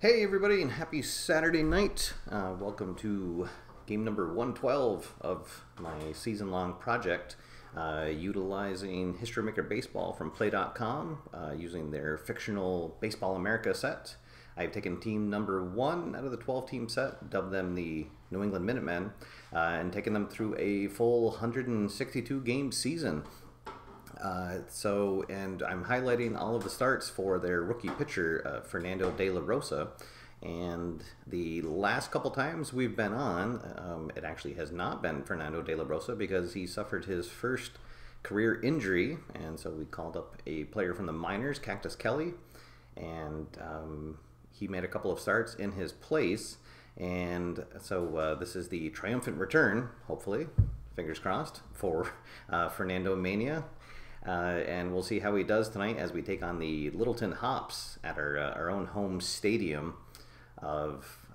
Hey everybody, and happy Saturday night. Welcome to game number 112 of my season-long project, utilizing History Maker Baseball from Play.com, using their fictional Baseball America set. I've taken team number 1 out of the 12-team set, dubbed them the New England Minutemen, and taken them through a full 162-game season. And I'm highlighting all of the starts for their rookie pitcher, Fernando De La Rosa. And the last couple times we've been on, it actually has not been Fernando De La Rosa because he suffered his first career injury. And so we called up a player from the minors, Cactus Kelly, and he made a couple of starts in his place. And so this is the triumphant return, hopefully, fingers crossed, for Fernando Mania. And we'll see how he does tonight as we take on the Littleton Hops at our own home stadium of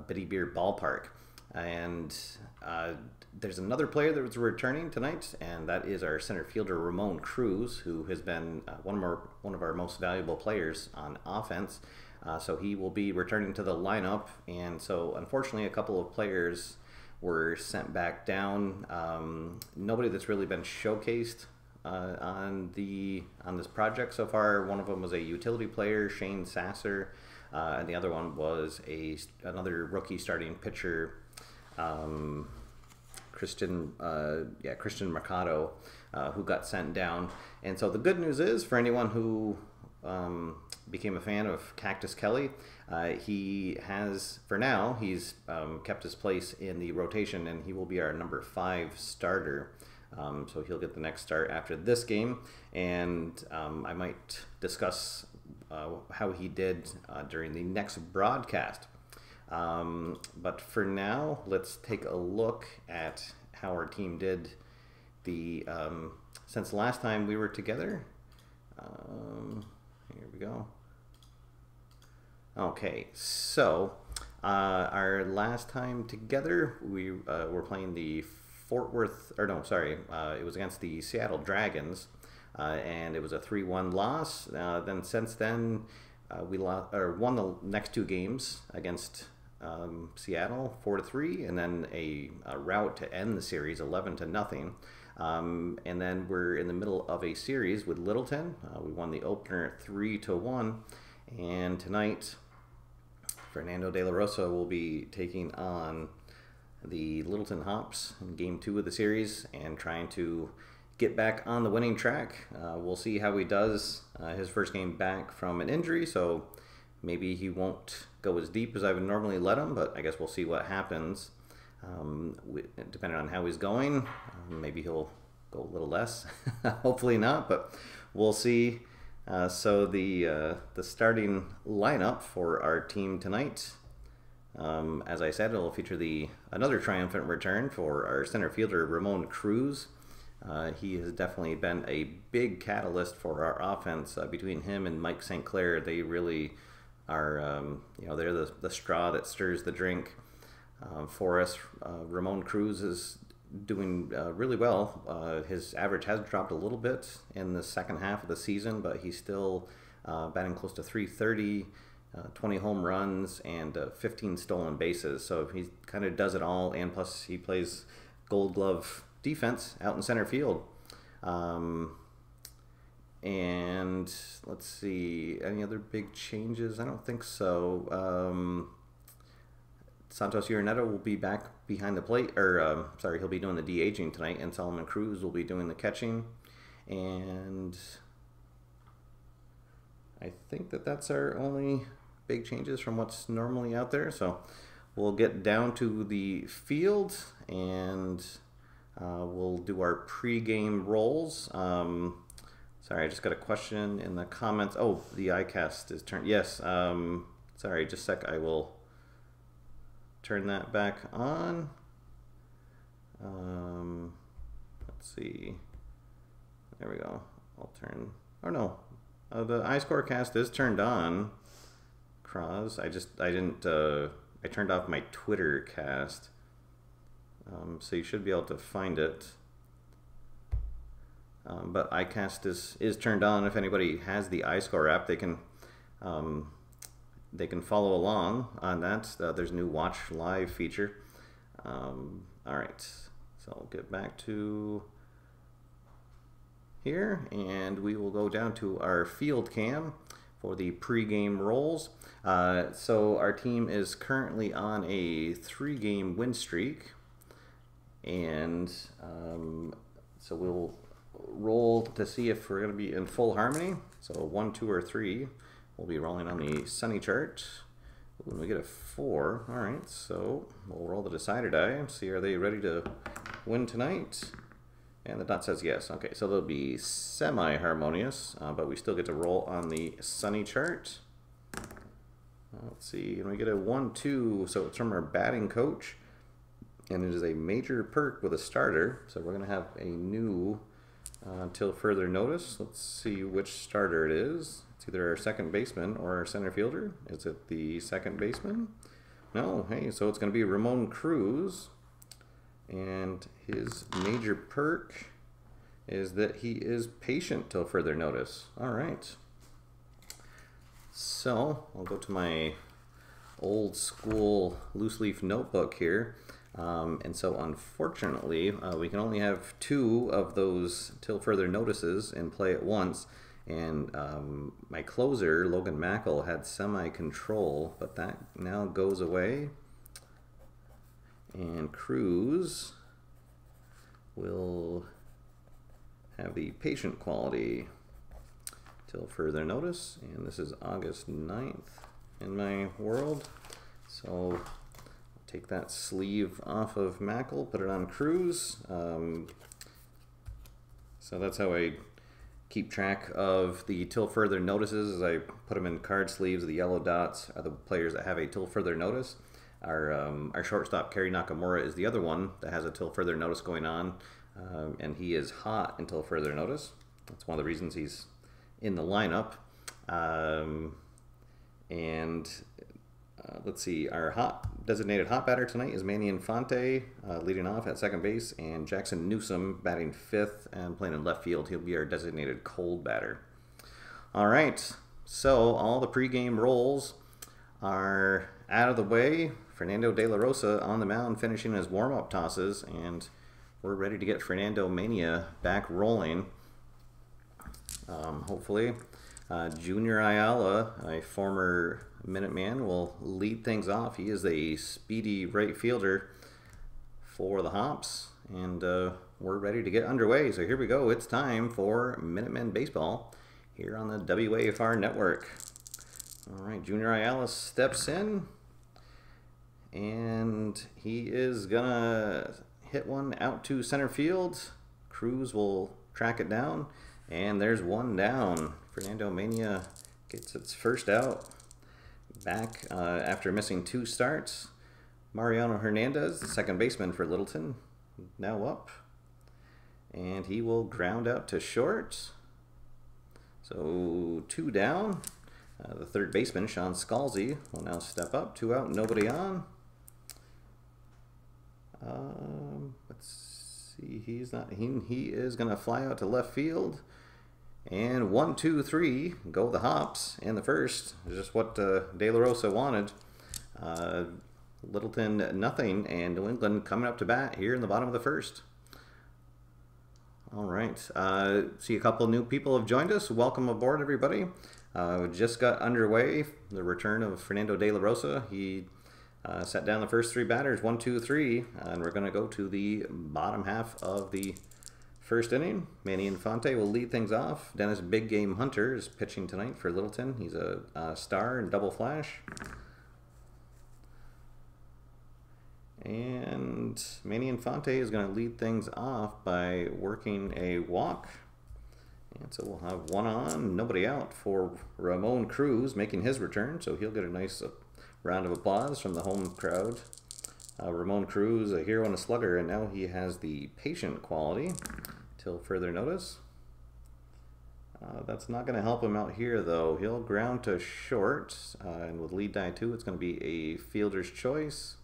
Biddy Beer Ballpark. And there's another player that was returning tonight, and that is our center fielder Ramon Cruz, who has been one of our most valuable players on offense. So he will be returning to the lineup, and so unfortunately a couple of players were sent back down. Nobody that's really been showcased on this project so far. One of them was a utility player, Shane Sasser, and the other one was another rookie starting pitcher, Christian Mercado, who got sent down. And so the good news is, for anyone who became a fan of Cactus Kelly, he has, for now, he's kept his place in the rotation, and he will be our number 5 starter. So he'll get the next start after this game, and I might discuss how he did during the next broadcast. But for now, let's take a look at how our team did since last time we were together. Here we go. Okay, so our last time together, we were playing the it was against the Seattle Dragons, and it was a 3-1 loss. Then since then, we won the next 2 games against Seattle 4-3, and then a rout to end the series 11-0. And then we're in the middle of a series with Littleton. We won the opener 3-1, and tonight Fernando De La Rosa will be taking on the Littleton Hops in game 2 of the series and trying to get back on the winning track. We'll see how he does his first game back from an injury, so maybe he won't go as deep as I would normally let him, but I guess we'll see what happens. Depending on how he's going, maybe he'll go a little less. Hopefully not, but we'll see. So the starting lineup for our team tonight, as I said, it'll feature another triumphant return for our center fielder, Ramon Cruz. He has definitely been a big catalyst for our offense. Between him and Mike St. Clair, they really are, they're the straw that stirs the drink for us. Ramon Cruz is doing really well. His average has dropped a little bit in the second half of the season, but he's still batting close to .330. 20 home runs and 15 stolen bases, so he kind of does it all, and plus he plays Gold Glove defense out in center field. And let's see, any other big changes? I don't think so. Santos Uraneta will be back behind the plate, or he'll be doing the de-aging tonight, and Solomon Cruz will be doing the catching. And I think that's our only big changes from what's normally out there. So we'll get down to the field, and we'll do our pre-game rolls. Sorry, I just got a question in the comments. Oh, the iCast is turned. Yes. Sorry, just a sec. I will turn that back on. Let's see. There we go. I'll turn. Oh no. The iScorecast is turned on. Cross. I turned off my Twitter cast. So you should be able to find it. But iCast is turned on. If anybody has the iScore app, they can they can follow along on that. There's a new watch live feature. All right, so I'll get back to here, and we will go down to our field cam for the pregame rolls. So our team is currently on a 3-game win streak, and so we'll roll to see if we're going to be in full harmony. So 1, 2, or 3, we'll be rolling on the sunny chart. When we get a 4, all right, so we'll roll the decider die and see, are they ready to win tonight? And the dot says yes. Okay, so they'll be semi-harmonious, but we still get to roll on the sunny chart. Let's see, and we get a 1, 2, so it's from our batting coach, and it is a major perk with a starter, so we're going to have a new until further notice. Let's see which starter it is. It's either our second baseman or our center fielder. Is it the second baseman? No, hey, so it's going to be Ramon Cruz. And his major perk is that he is patient till further notice. All right. So I'll go to my old school loose leaf notebook here. And so unfortunately, we can only have 2 of those till further notices in play at once. And my closer, Logan Mackle, had semi-control, but that now goes away. And Cruz will have the patient quality till further notice. And this is August 9th in my world. So I'll take that sleeve off of Mackle, put it on Cruz. So that's how I keep track of the till further notices, as I put them in card sleeves. The yellow dots are the players that have a till further notice. Our shortstop, Kerry Nakamura, is the other one that has a till further notice going on, and he is hot until further notice. That's one of the reasons he's in the lineup. Let's see, our designated hot batter tonight is Manny Infante, leading off at second base, and Jackson Newsom batting 5th and playing in left field. He'll be our designated cold batter. All right, so all the pregame rolls are out of the way. Fernando De La Rosa on the mound finishing his warm-up tosses, and we're ready to get Fernando Mania back rolling. Hopefully. Junior Ayala, a former Minuteman, will lead things off. He is a speedy right fielder for the Hops, and we're ready to get underway. So here we go. It's time for Minutemen Baseball here on the WAFR network. All right, Junior Ayala steps in, and he is gonna hit one out to center field. Cruz will track it down, and there's one down. Fernando Mania gets its first out back after missing 2 starts. Mariano Hernandez, the second baseman for Littleton, now up, and he will ground out to short. So 2 down. The third baseman, Sean Scalzi, will now step up. 2 out, nobody on. Let's see, he's not. He is going to fly out to left field. And 1, 2, 3 go the Hops in the first. Just what De La Rosa wanted. Littleton nothing, and New England coming up to bat here in the bottom of the first. All right. See, a couple new people have joined us. Welcome aboard, everybody. Just got underway. The return of Fernando De La Rosa. He set down the first 3 batters, 1, 2, 3, and we're going to go to the bottom half of the first inning. Manny Infante will lead things off. Dennis Big Game Hunter is pitching tonight for Littleton. He's a star in double flash. And Manny Infante is going to lead things off by working a walk. And so we'll have 1 on, nobody out for Ramon Cruz making his return. So he'll get a nice round of applause from the home crowd. Ramon Cruz, a hero and a slugger, and now he has the patient quality till further notice. That's not going to help him out here, though. He'll ground to short, and with lead die 2, it's going to be a fielder's choice.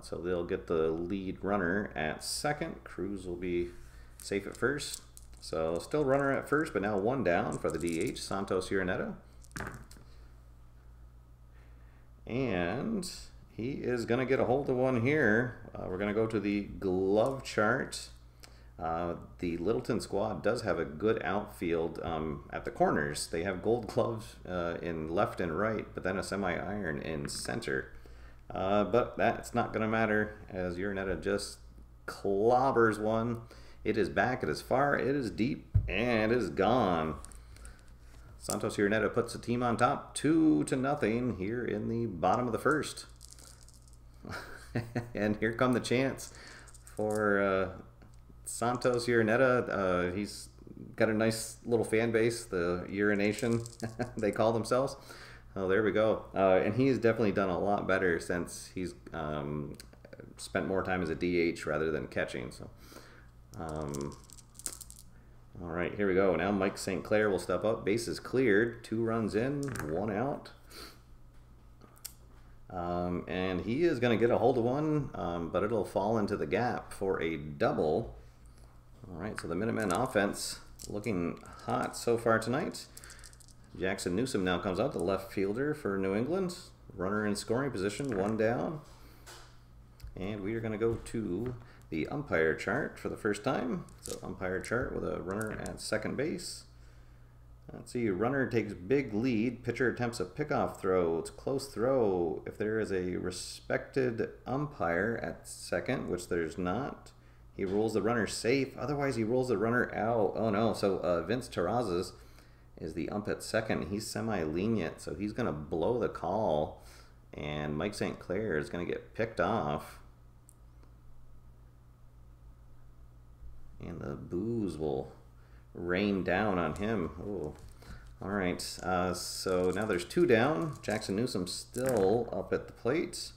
So they'll get the lead runner at second. Cruz will be safe at first. So still runner at first, but now 1 down for the DH, Santos Uraneta. And he is going to get a hold of one here. We're going to go to the glove chart. The Littleton squad does have a good outfield at the corners. They have gold gloves in left and right, but then a semi-iron in center. But that's not going to matter as Uraneta just clobbers one. It is back, it is far, it is deep, and it is gone. Santos Uraneta puts the team on top 2-0 here in the bottom of the first. And here come the chants for Santos Uraneta. He's got a nice little fan base, the Urination, they call themselves. Oh, there we go. And he's definitely done a lot better since he's spent more time as a DH rather than catching. So, all right, here we go. Now Mike St. Clair will step up. Base is cleared. 2 runs in, 1 out. And he is going to get a hold of one, but it'll fall into the gap for a double. All right, so the Minutemen offense looking hot so far tonight. Jackson Newsom now comes out, the left fielder for New England. Runner in scoring position, 1 down. And we are going to go to the umpire chart for the first time. So umpire chart with a runner at second base. Let's see, runner takes big lead. Pitcher attempts a pickoff throw. It's a close throw. If there is a respected umpire at second, which there's not, he rules the runner safe. Otherwise, he rules the runner out. Oh no, so Vince Terrazas is the ump at second. He's semi-lenient, so he's going to blow the call. And Mike St. Clair is going to get picked off. And the boos will rain down on him. Oh, all right. So now there's 2 down. Jackson Newsom still up at the plate.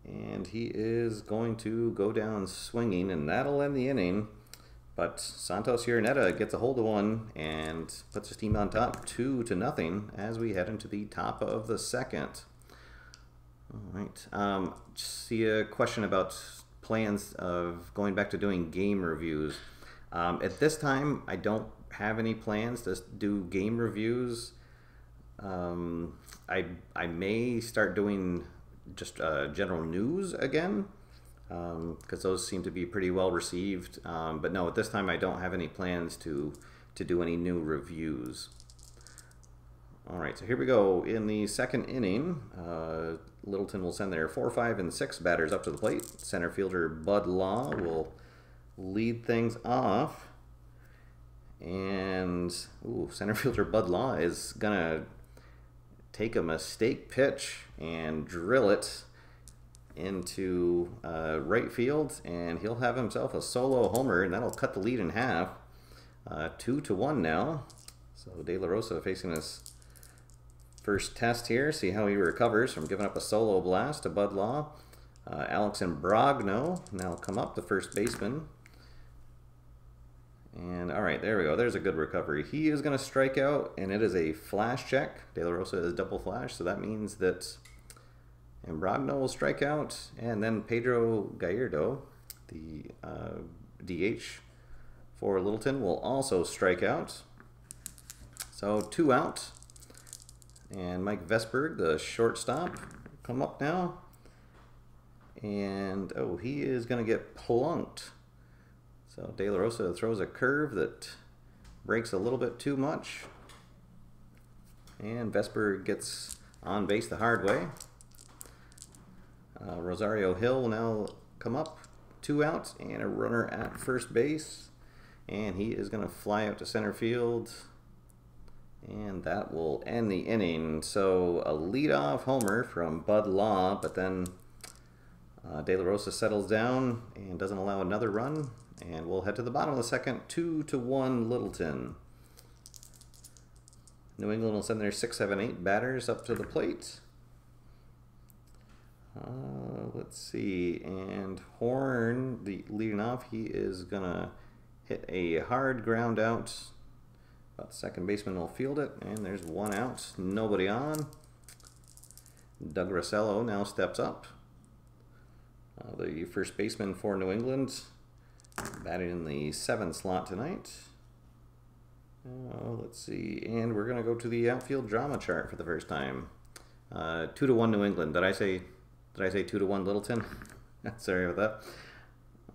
And he is going to go down swinging, and that'll end the inning. But Santos Uraneta gets a hold of one and puts his team on top 2-0 as we head into the top of the second. All right. See a question about plans of going back to doing game reviews. At this time, I don't have any plans to do game reviews. I may start doing just general news again, because those seem to be pretty well received. But no, at this time I don't have any plans to do any new reviews. All right, so here we go. In the second inning, Littleton will send their 4, 5, and 6 batters up to the plate. Center fielder Bud Law will lead things off. And center fielder Bud Law is going to take a mistake pitch and drill it into right field, and he'll have himself a solo homer, and that'll cut the lead in half. 2-1 now. So De La Rosa facing his first test here. See how he recovers from giving up a solo blast to Bud Law. Alex Imbrogno now come up, the first baseman. And all right, there we go. There's a good recovery. He is going to strike out, and it is a flash check. De La Rosa is double flash, so that means that Imbrogno will strike out, and then Pedro Gallardo, the DH for Littleton, will also strike out. So 2 out. And Mike Vesberg, the shortstop, come up now. And, he is going to get plunked. So De La Rosa throws a curve that breaks a little bit too much. And Vesberg gets on base the hard way. Rosario Hill will now come up, 2 out, and a runner at first base. And he is going to fly out to center field. And that will end the inning. So a leadoff homer from Bud Law, but then De La Rosa settles down and doesn't allow another run. And we'll head to the bottom of the second, 2-1 Littleton. New England will send their 6, 7, 8 batters up to the plate. Let's see. And Horn, the leading off, he is going to hit a hard ground out. But second baseman will field it, and there's 1 out, nobody on. Doug Rossello now steps up. The first baseman for New England, batting in the 7 slot tonight. Let's see, and we're going to go to the outfield drama chart for the first time. 2-1 New England. Did I say 2-1 Littleton? Sorry about that.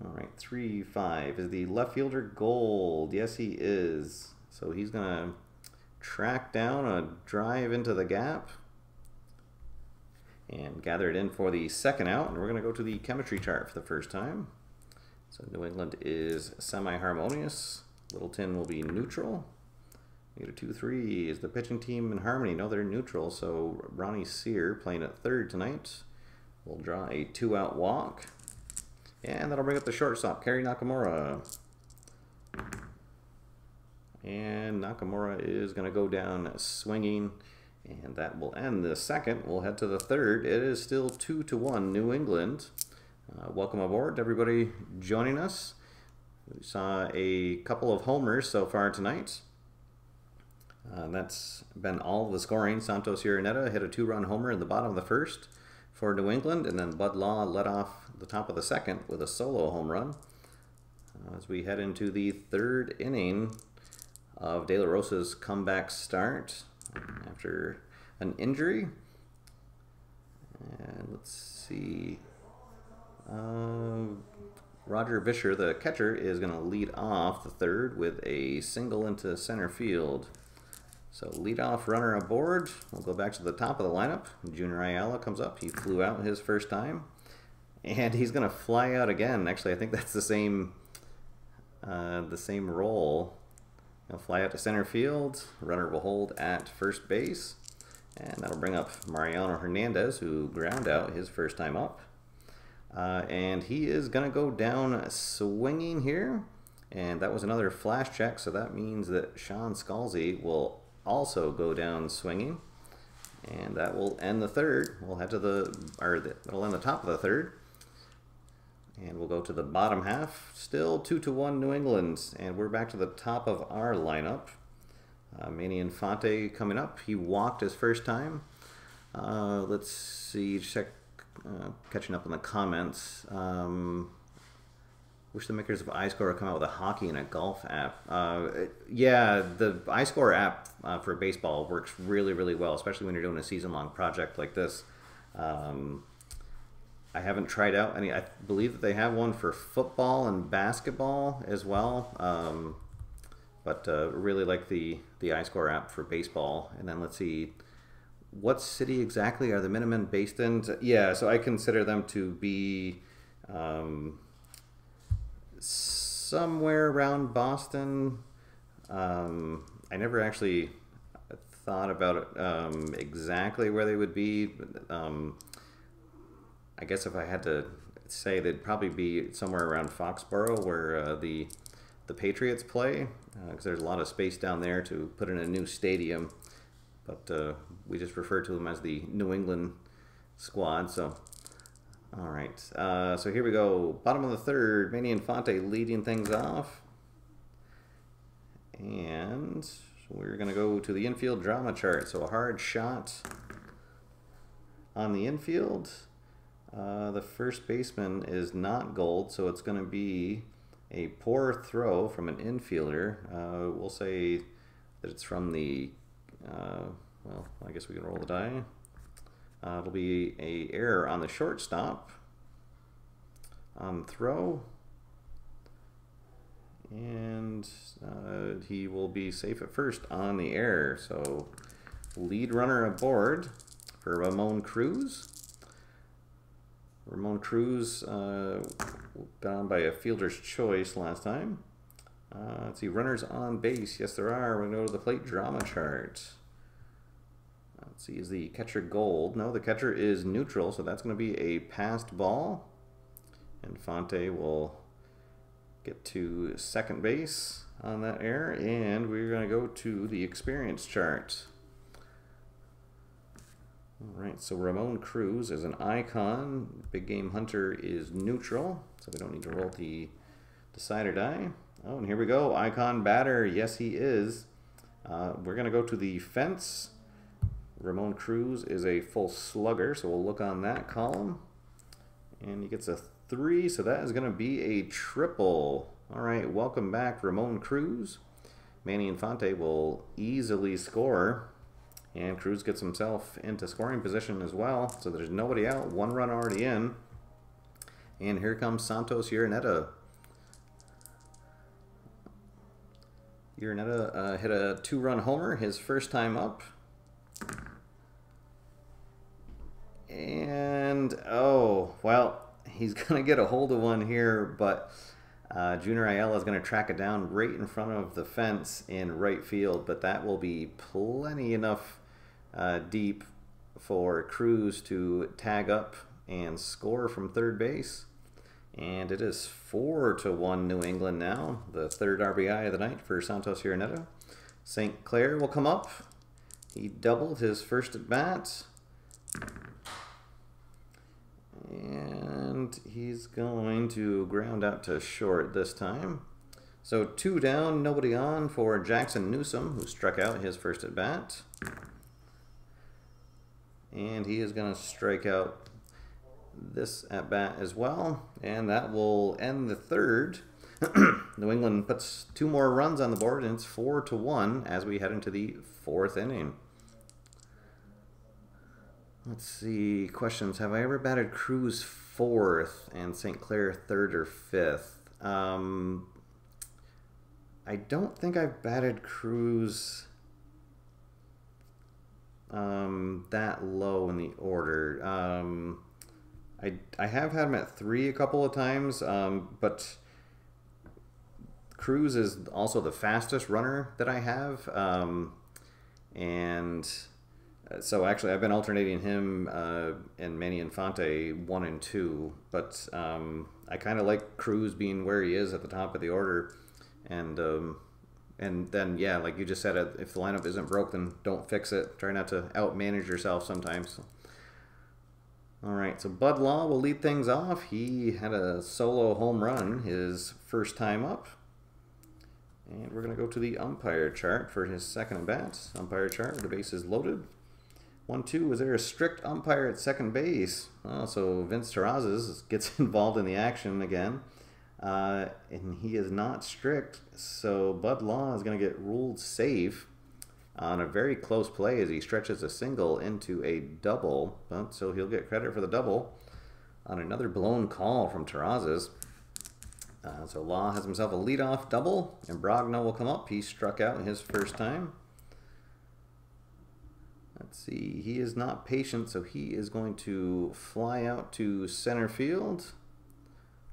All right, 3-5. Is the left fielder gold? Yes, he is. So he's gonna track down a drive into the gap and gather it in for the second out. And we're gonna go to the chemistry chart for the first time. So New England is semi-harmonious. Littleton will be neutral. We get a 2-3. Is the pitching team in harmony? No, they're neutral. So Ronnie Sear playing at third tonight will draw a 2-out walk. And that'll bring up the shortstop, Kerry Nakamura. And Nakamura is going to go down swinging. And that will end the second. We'll head to the third. It is still 2-1 New England. Welcome aboard, everybody joining us. We saw a couple of homers so far tonight. That's been all of the scoring. Santos Uraneta hit a 2-run homer in the bottom of the first for New England, and then Bud Law led off the top of the second with a solo home run. As we head into the third inning of De La Rosa's comeback start after an injury. And let's see. Roger Vischer, the catcher, is going to lead off the third with a single into center field. So leadoff runner aboard. We'll go back to the top of the lineup. Junior Ayala comes up. He flew out his first time. And he's going to fly out again. Actually, I think that's the same role. He'll fly out to center field. Runner will hold at first base. And that'll bring up Mariano Hernandez, who ground out his first time up. And he is going to go down swinging here. And that was another flash check, so that means that Sean Scalzi will also go down swinging. And that will end the third. We'll head to that'll end the top of the third. And we'll go to the bottom half. Still 2-1 New England. And we're back to the top of our lineup. Manny Infante coming up. He walked his first time. Let's see, catching up on the comments. Wish the makers of iScore would come out with a hockey and a golf app. Yeah, the iScore app for baseball works really, really well, especially when you're doing a season-long project like this. I haven't tried out any. I believe that they have one for football and basketball as well. But really like the iScore app for baseball. And then let's see, what city exactly are the Minutemen based in? Yeah, so I consider them to be somewhere around Boston. I never actually thought about it, exactly where they would be. I guess if I had to say, they'd probably be somewhere around Foxborough, where the Patriots play, because there's a lot of space down there to put in a new stadium. But we just refer to them as the New England squad. So, all right. So here we go. Bottom of the third, Manny Infante leading things off. And we're going to go to the infield drama chart. So a hard shot on the infield. The first baseman is not gold, so it's going to be a poor throw from an infielder. We'll say that it's from the, well, I guess we can roll the die. It'll be a error on the shortstop on throw. And he will be safe at first on the error. So lead runner aboard for Ramon Cruz. Ramon Cruz got on by a fielder's choice last time. Let's see, runners on base. Yes, there are. We're going to go to the plate drama chart. Let's see, is the catcher gold? No, the catcher is neutral, so that's going to be a passed ball. Infante will get to second base on that error, and we're going to go to the experience chart. All right, so Ramon Cruz is an icon. Big Game Hunter is neutral, so we don't need to roll the decider die. Oh, and here we go. Icon batter. Yes, he is. We're going to go to the fence. Ramon Cruz is a full slugger, so we'll look on that column. And he gets a 3, so that is going to be a triple. All right, welcome back, Ramon Cruz. Manny Infante will easily score And Cruz gets himself into scoring position as well. So there's nobody out. 1 run already in. And here comes Santos Uraneta. Uraneta hit a 2-run homer his first time up. And, oh, well, he's going to get a hold of one here, but Junior Ayala is going to track it down right in front of the fence in right field, but that will be plenty enough deep for Cruz to tag up and score from third base. And it is 4-1 New England now. The 3rd RBI of the night for Santos Uraneta. St. Clair will come up. He doubled his first at bat. And he's going to ground out to short this time. So 2 down, nobody on for Jackson Newsom, who struck out his first at bat. And he is going to strike out this at bat as well, and that will end the 3rd. New England puts 2 more runs on the board, and it's 4-1 as we head into the 4th inning. Let's see, questions. Have I ever batted Cruz 4th and St. Clair 3rd or 5th? I don't think I've batted Cruz that low in the order. I have had him at 3 a couple of times, but Cruz is also the fastest runner that I have, and so actually I've been alternating him and Manny Infante 1 and 2, but I kind of like Cruz being where he is at the top of the order, and then, yeah, like you just said, if the lineup isn't broke, then don't fix it. Try not to outmanage yourself sometimes. All right, so Bud Law will lead things off. He had a solo home run his first time up. And we're going to go to the umpire chart for his second at bat. Umpire chart, the base is loaded. 1-2, is there a strict umpire at second base? Oh, so Vince Terrazas gets involved in the action again. And he is not strict, so Bud Law is going to get ruled safe on a very close play as he stretches a single into a double. But, so he'll get credit for the double on another blown call from Terrazas. So Law has himself a leadoff double, and Brogno will come up. He struck out his first time. Let's see, he is not patient, so he is going to fly out to center field.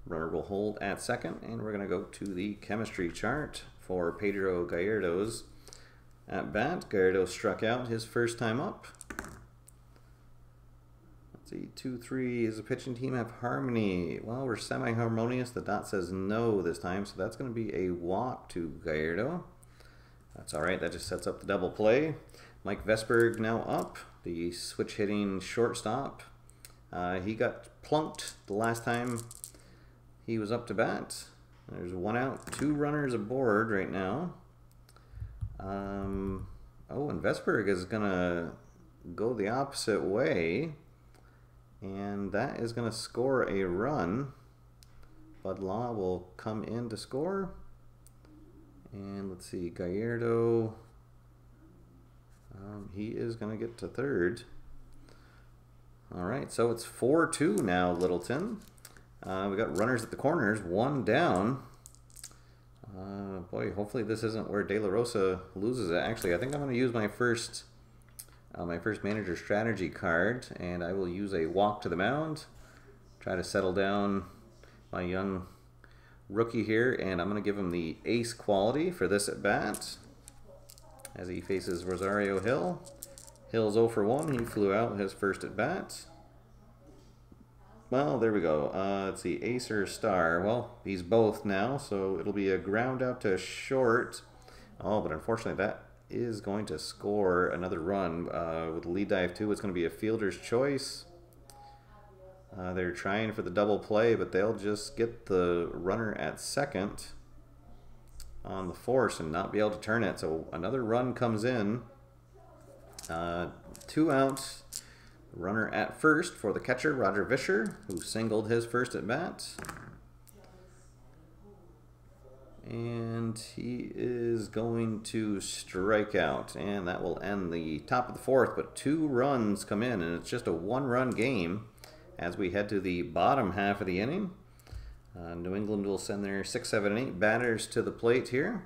Runner will hold at second, and we're going to go to the chemistry chart for Pedro Gallardo's at bat. Gallardo struck out his first time up. Let's see, 2-3. Does the pitching team have harmony? Well, we're semi-harmonious. The dot says no this time, so that's going to be a walk to Gallardo. That's all right. That just sets up the double play. Mike Vesberg now up, the switch-hitting shortstop. He got plunked the last time he was up to bat. There's 1 out, 2 runners aboard right now. Oh, and Vesberg is going to go the opposite way, and that is going to score a run. Bud Law will come in to score. And let's see, Gallardo, he is going to get to third. All right, so it's 4-2 now, Littleton. We got runners at the corners, 1 down. Boy, hopefully this isn't where De La Rosa loses it. Actually, I think I'm going to use my first manager strategy card, and I will use a walk to the mound. Try to settle down my young rookie here, and I'm going to give him the ace quality for this at bat as he faces Rosario Hill. Hill's 0 for 1. He flew out his first at bat. Well, there we go. Let's see, ace or star. Well, he's both now, so it'll be a ground out to short. Oh, but unfortunately that is going to score another run. With the lead dive too, it's going to be a fielder's choice. They're trying for the double play, but they'll just get the runner at second on the force and not be able to turn it. So another run comes in. 2 outs. Runner at first for the catcher, Roger Vischer, who singled his first at bat. And he is going to strike out, and that will end the top of the fourth, but 2 runs come in, and it's just a 1-run game as we head to the bottom half of the inning. New England will send their 6, 7, and 8 batters to the plate here.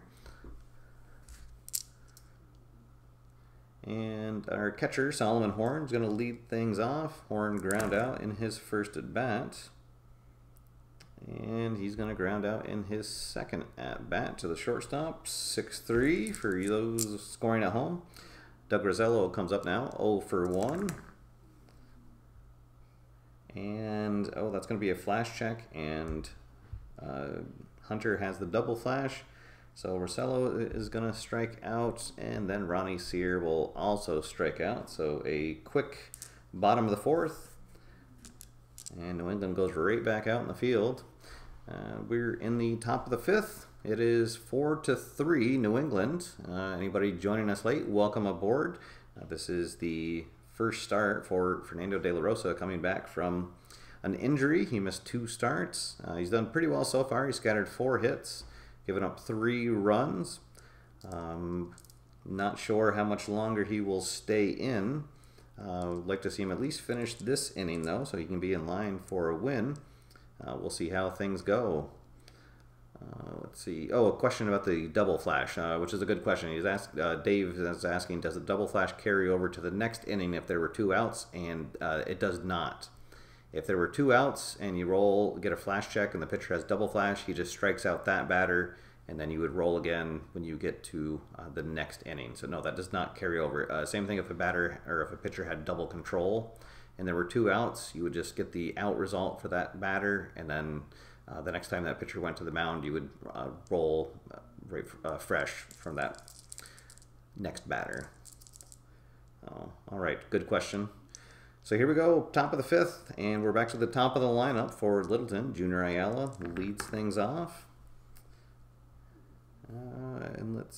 And our catcher, Solomon Horn, is going to lead things off. Horn ground out in his first at bat. And he's going to ground out in his second at bat to the shortstop. 6-3 for those scoring at home. Doug Rosello comes up now, 0 for 1. And, oh, that's going to be a flash check. And Hunter has the double flash. So Rosello is going to strike out. And then Ronnie Sear will also strike out. So a quick bottom of the fourth. And New England goes right back out in the field. We're in the top of the fifth. It is 4-3 New England. Anybody joining us late, welcome aboard. This is the first start for Fernando De La Rosa coming back from an injury. He missed 2 starts. He's done pretty well so far. He scattered 4 hits, given up 3 runs. Not sure how much longer he will stay in. I'd like to see him at least finish this inning, though, so he can be in line for a win. We'll see how things go. Let's see. Oh, a question about the double flash, which is a good question. He's asked, Dave is asking, does the double flash carry over to the next inning if there were 2 outs? And it does not. If there were 2 outs and you get a flash check, and the pitcher has double flash, he just strikes out that batter, and then you would roll again when you get to the next inning. So no, that does not carry over. Same thing if a batter or if a pitcher had double control and there were 2 outs, you would just get the out result for that batter, and then the next time that pitcher went to the mound, you would roll fresh from that next batter. All right, good question. So here we go, top of the fifth, and we're back to the top of the lineup for Littleton. Junior Ayala leads things off. And let's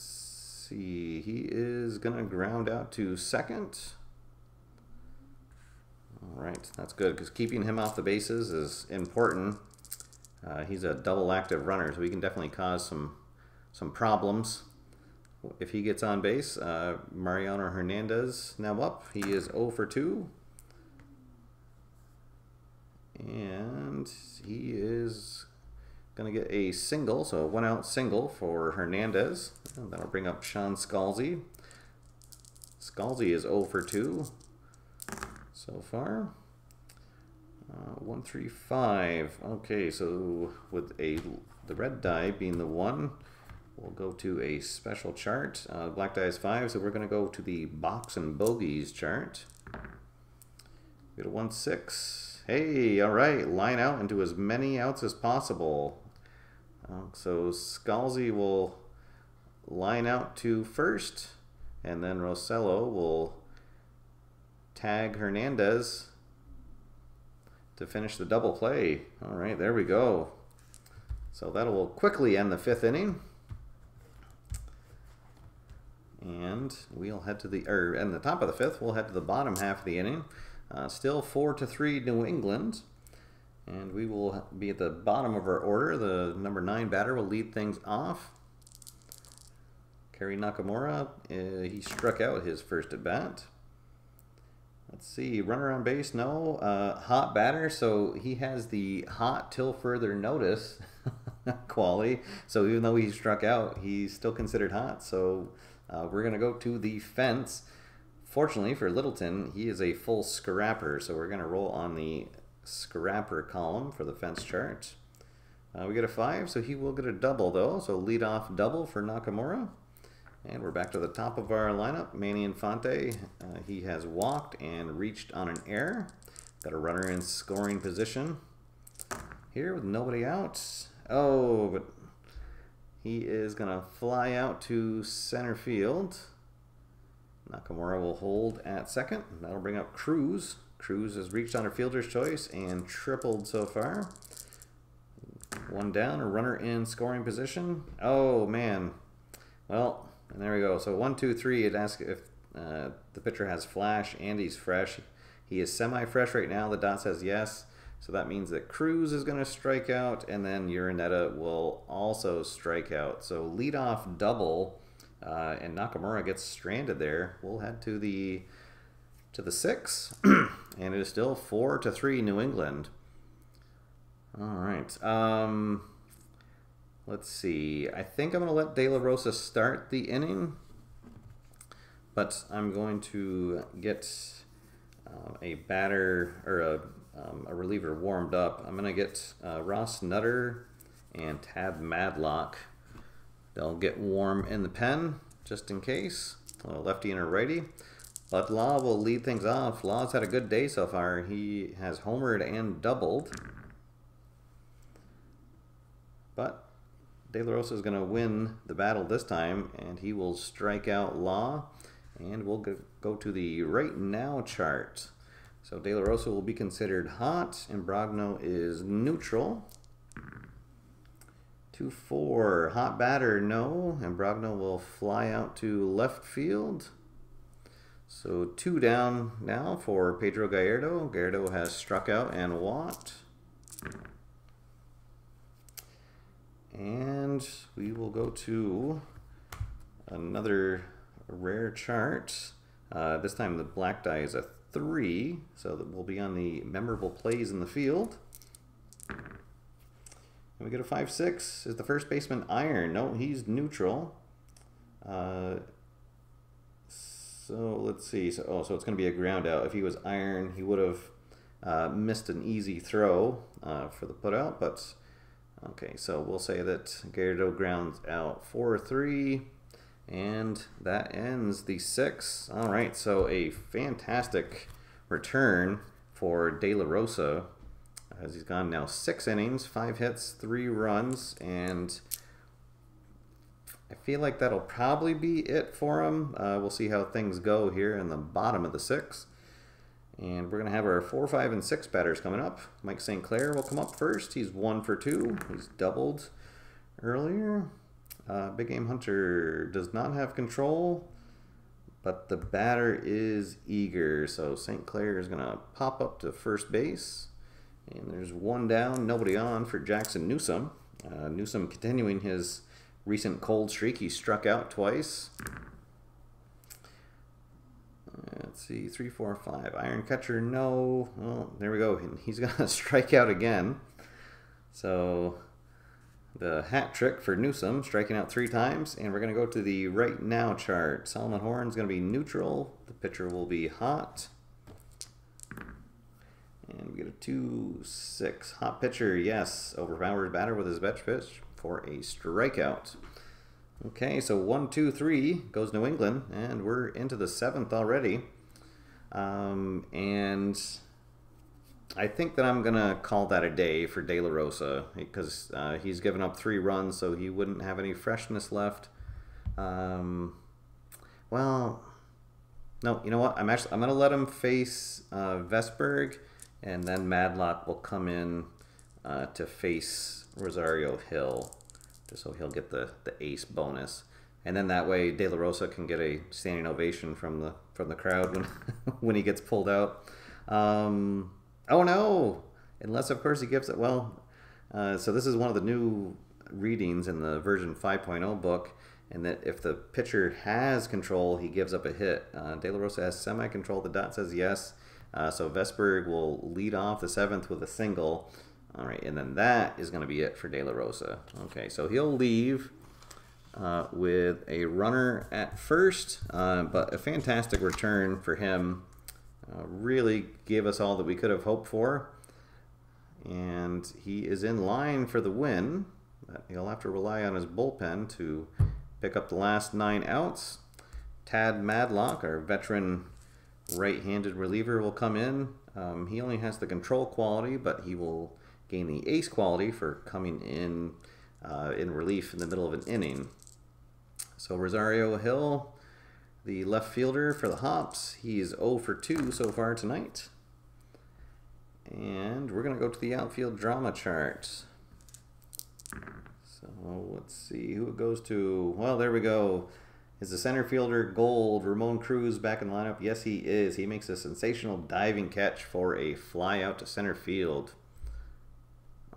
see, he is going to ground out to second. All right, that's good, because keeping him off the bases is important. He's a double active runner, so he can definitely cause some problems. If he gets on base, Mariano Hernandez now up. He is 0 for 2. And he is going to get a single, so a 1-out single for Hernandez. And that'll bring up Sean Scalzi. Scalzi is 0 for 2 so far. 1-3-5. Okay, so with the red die being the 1, we'll go to a special chart. Black die is 5, so we're going to go to the box and bogeys chart. Go to 1-6. Hey, all right, line out and do as many outs as possible. So Scalzi will line out to first, and then Rosello will tag Hernandez to finish the double play. All right, there we go. So that will quickly end the 5th inning. And we'll head to and the top of the 5th, we'll head to the bottom half of the inning. Still 4-3 New England. And we will be at the bottom of our order. The number 9 batter will lead things off. Kerry Nakamura, he struck out his first at bat. Let's see, runner on base, no. Hot batter, so he has the hot till further notice quality. So even though he struck out, he's still considered hot. So we're going to go to the fence. Fortunately for Littleton, he is a full scrapper, so we're going to roll on the scrapper column for the fence chart. We get a 5, so he will get a double though. So lead off double for Nakamura. And we're back to the top of our lineup. Manny Infante, he has walked and reached on an error. Got a runner in scoring position here with nobody out. Oh, but he is going to fly out to center field. Nakamura will hold at second. That'll bring up Cruz. Cruz has reached on a fielder's choice and tripled so far. 1 down, a runner in scoring position. Oh, man. Well, and there we go. So 1, 2, 3. It asks if the pitcher has flash and he's fresh. He is semi-fresh right now. The dot says yes. So that means that Cruz is going to strike out, and then Uraneta will also strike out. So leadoff double, and Nakamura gets stranded there. We'll head to the 6, and it is still 4-3 New England. All right. Let's see. I think I'm going to let De La Rosa start the inning, but I'm going to get a batter or a reliever warmed up. I'm going to get Ross Nutter and Tad Madlock. They'll get warm in the pen just in case. A lefty and a righty. But Law will lead things off. Law's had a good day so far. He has homered and doubled. But De La Rosa is going to win the battle this time, and he will strike out Law. And we'll go to the right now chart. So De La Rosa will be considered hot, and Brogno is neutral. 2-4, hot batter, no, and Brogno will fly out to left field. So 2 down now for Pedro Gallardo. Gallardo has struck out and walked. And we will go to another rare chart. This time the black die is a 3, so that we'll be on the memorable plays in the field. And we get a 5-6. Is the first baseman iron? No, he's neutral. So let's see. So it's going to be a ground out. If he was iron, he would have missed an easy throw for the putout. But okay, so we'll say that Gallardo grounds out 4-3, and that ends the 6. All right, so a fantastic return for De La Rosa, as he's gone now 6 innings, 5 hits, 3 runs, and I feel like that'll probably be it for him. We'll see how things go here in the bottom of the 6. And we're going to have our 4, 5, and 6 batters coming up. Mike St. Clair will come up first. He's 1 for 2. He's doubled earlier. Big Game Hunter does not have control, but the batter is eager. So St. Clair is going to pop up to first base. And there's 1 down, nobody on for Jackson Newsome. Newsome continuing his recent cold streak. He struck out twice. Let's see, 3, 4, 5. Iron catcher, no. Well, there we go. He's going to strike out again. So the hat trick for Newsome, striking out 3 times. And we're going to go to the right now chart. Solomon Horn's going to be neutral. The pitcher will be hot. And we get a 2-6. Hot pitcher, yes. Overpowered batter with his best pitch for a strikeout. Okay, so 1, 2, 3 goes New England, and we're into the 7th already. And I think that I'm going to call that a day for De La Rosa, because he's given up 3 runs, so he wouldn't have any freshness left. Well, no, you know what? I'm going to let him face Vesberg, and then Madlock will come in to face Rosario Hill, just so he'll get the ace bonus. And then that way De La Rosa can get a standing ovation from the crowd when when he gets pulled out. Oh no! Unless of course he gives it well. So this is one of the new readings in the version 5.0 book, and that if the pitcher has control, he gives up a hit. De La Rosa has semi-control. The dot says yes. So Vesberg will lead off the 7th with a single. All right, and then that is going to be it for De La Rosa. Okay, so he'll leave with a runner at first, but a fantastic return for him. Really gave us all that we could have hoped for. And he is in line for the win. He'll have to rely on his bullpen to pick up the last 9 outs. Tad Madlock, our veteran right-handed reliever, will come in. He only has the control quality, but he will gain the ace quality for coming in relief in the middle of an inning. So Rosario Hill, the left fielder for the Hops, he's 0 for 2 so far tonight. And we're going to go to the outfield drama chart. So let's see who it goes to. Well, there we go. Is the center fielder gold? Ramon Cruz back in the lineup? Yes, he is. He makes a sensational diving catch for a fly out to center field.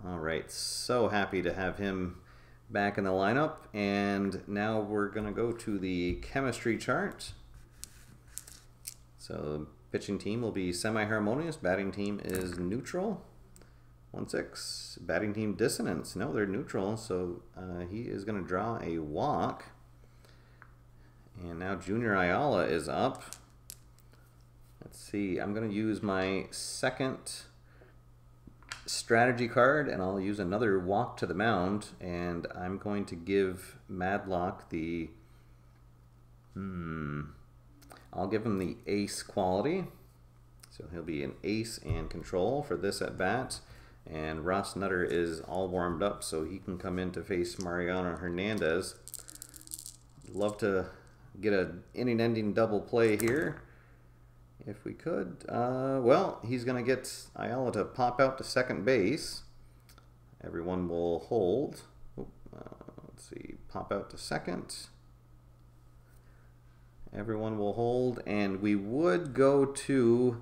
All right, so happy to have him back in the lineup. And now we're going to go to the chemistry chart. So pitching team will be semi-harmonious. Batting team is neutral. 1-6. Batting team dissonance. No, they're neutral. So he is going to draw a walk. And now Junior Ayala is up. Let's see. I'm going to use my second strategy card, and I'll use another walk to the mound. And I'm going to give Madlock the... I'll give him the ace quality. So he'll be an ace and control for this at bat. And Ross Nutter is all warmed up, so he can come in to face Mariano Hernandez. Love to get an inning-ending double play here, if we could. Well, he's going to get Ayala to pop out to second base. Everyone will hold. Let's see, pop out to second. Everyone will hold, and we would go to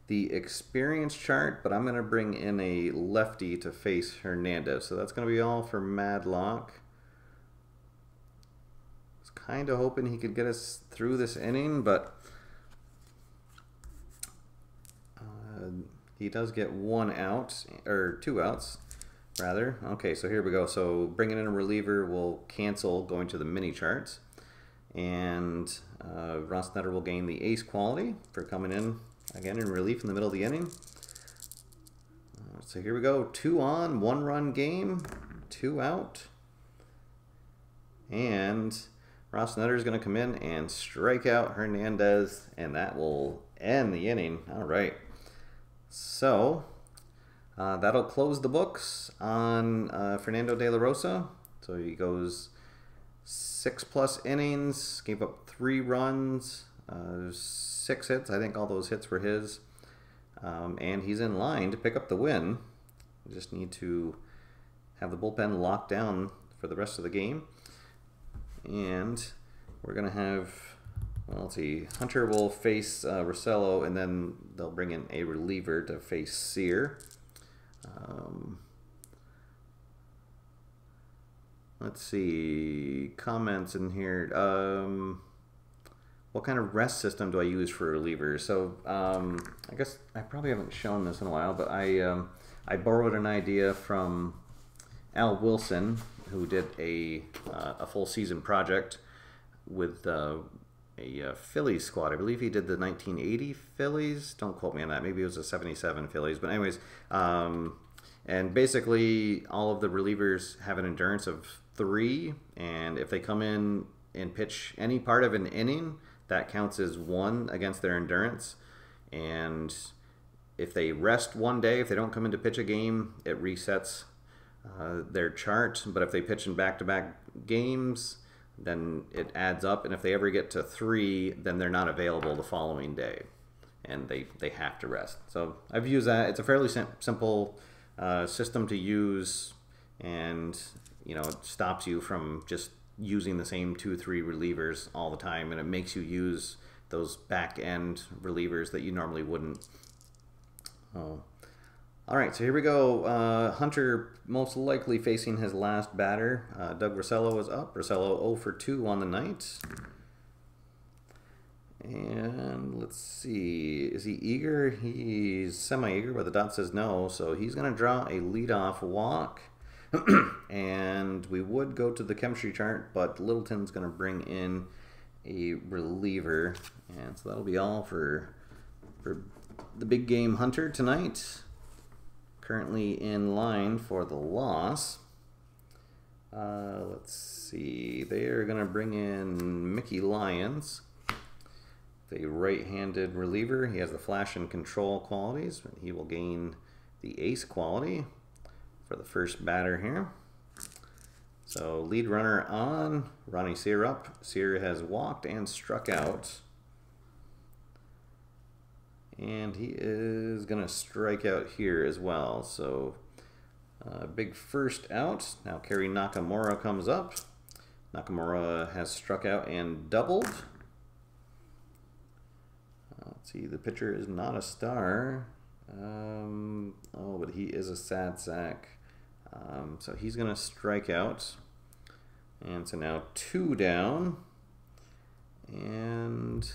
the experience chart, but I'm going to bring in a lefty to face Hernandez. So that's going to be all for Madlock. I was kind of hoping he could get us through this inning, but he does get 1 out, or 2 outs, rather. Okay, so here we go. So bringing in a reliever will cancel going to the mini charts. And Ross Nutter will gain the ace quality for coming in again in relief in the middle of the inning. So here we go, 2 on, 1 run game, 2 out. And Ross Nutter is going to come in and strike out Hernandez, and that will end the inning. All right. So that'll close the books on Fernando De La Rosa. So he goes 6+ innings, gave up 3 runs, 6 hits. I think all those hits were his. And he's in line to pick up the win. We just need to have the bullpen locked down for the rest of the game. And we're going to have, well, let's see, Hunter will face Rosello, and then they'll bring in a reliever to face Sear. Let's see, comments in here. What kind of rest system do I use for relievers? So I guess I probably haven't shown this in a while, but I borrowed an idea from Al Wilson, who did a full season project with a Phillies squad. I believe he did the 1980 Phillies. Don't quote me on that. Maybe it was a 77 Phillies. But anyways, and basically all of the relievers have an endurance of 3, and if they come in and pitch any part of an inning, that counts as 1 against their endurance. And if they rest 1 day, if they don't come in to pitch a game, it resets their chart. But if they pitch in back-to-back games, then it adds up. And if they ever get to 3, then they're not available the following day, and they have to rest. So I've used that. It's a fairly simple system to use, and it stops you from just using the same 2-3 relievers all the time, and it makes you use those back end relievers that you normally wouldn't. All right, so here we go. Hunter most likely facing his last batter. Doug Rosello is up. Rosello 0 for 2 on the night. And let's see, is he eager? He's semi-eager, but the dot says no, so he's going to draw a leadoff walk. And we would go to the chemistry chart, but Littleton's going to bring in a reliever. And so that'll be all for the big game Hunter tonight. Currently in line for the loss. Let's see, they're going to bring in Mickey Lyons, the right-handed reliever. He has the flash and control qualities. He will gain the ace quality for the first batter here. So lead runner on, Ronnie Sear up. Sear has walked and struck out. And he is going to strike out here as well. So big first out. Now Kerry Nakamura comes up. Nakamura has struck out and doubled. Let's see, the pitcher is not a star. Oh, but he is a sad sack. So he's going to strike out. And so now 2 down. And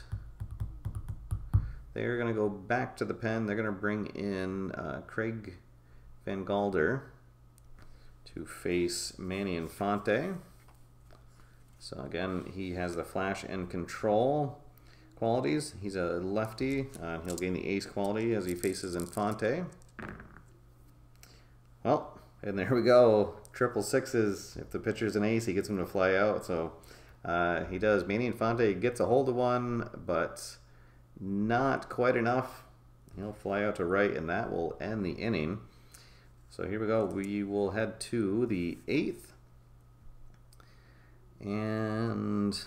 they're going to go back to the pen. They're going to bring in Craig Van Galder to face Manny Infante. So again, he has the flash and control qualities. He's a lefty. He'll gain the ace quality as he faces Infante. Well, and there we go. Triple sixes. If the pitcher's an ace, he gets him to fly out. So he does. Manny Infante gets a hold of one, but not quite enough. He'll fly out to right, and that will end the inning. So here we go. We will head to the 8th. And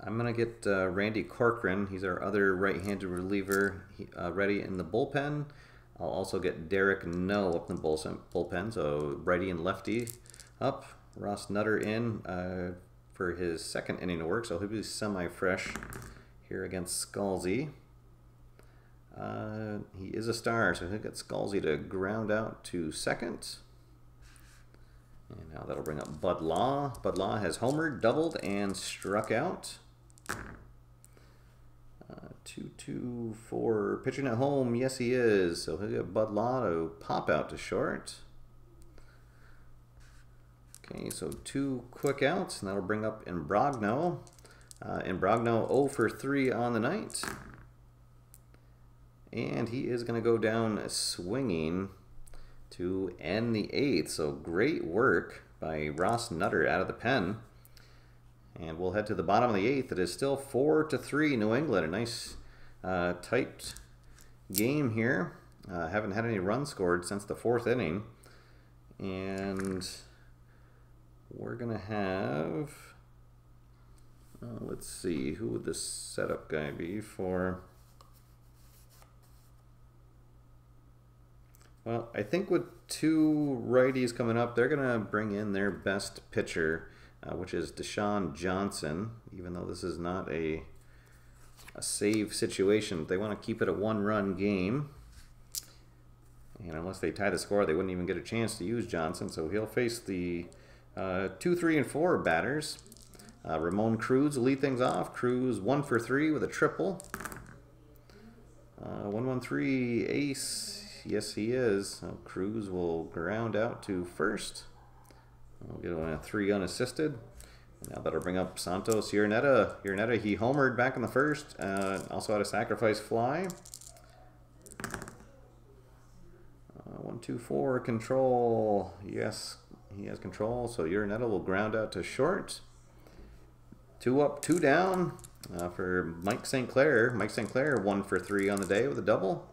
I'm going to get Randy Corcoran. He's our other right-handed reliever ready in the bullpen. I'll also get Derek No up in the bullpen, so righty and lefty up. Ross Nutter in for his 2nd inning of work, so he'll be semi-fresh here against Scalzi. He is a star, so he'll get Scalzi to ground out to 2nd. And now that'll bring up Bud Law. Bud Law has homered, doubled, and struck out. 2-2 for pitching at home. Yes, he is. So he'll get Bud Law to pop out to short. Okay, so 2 quick outs, and that'll bring up Imbrogno. Imbrogno 0 for 3 on the night. And he is going to go down swinging to end the 8th. So great work by Ross Nutter out of the pen. And we'll head to the bottom of the 8th. It is still 4-3 New England. A nice tight game here. Haven't had any runs scored since the 4th inning. And we're going to have, let's see, who would the setup guy be for? Well, I think with 2 righties coming up, they're going to bring in their best pitcher, which is Deshaun Johnson, even though this is not a save situation. They want to keep it a 1-run game. And unless they tie the score, they wouldn't even get a chance to use Johnson. So he'll face the 2, 3, and 4 batters. Ramon Cruz will lead things off. Cruz 1 for 3 with a triple. 1-1-3 ace. Yes, he is. So Cruz will ground out to 1st. We'll get a 3 unassisted. Now that'll bring up Santos Uraneta. Uraneta, he homered back in the 1st. Also had a sacrifice fly. 1-2-4 control. Yes, he has control. So Uraneta will ground out to short. 2 up, 2 down for Mike St. Clair. Mike St. Clair 1 for 3 on the day with a double.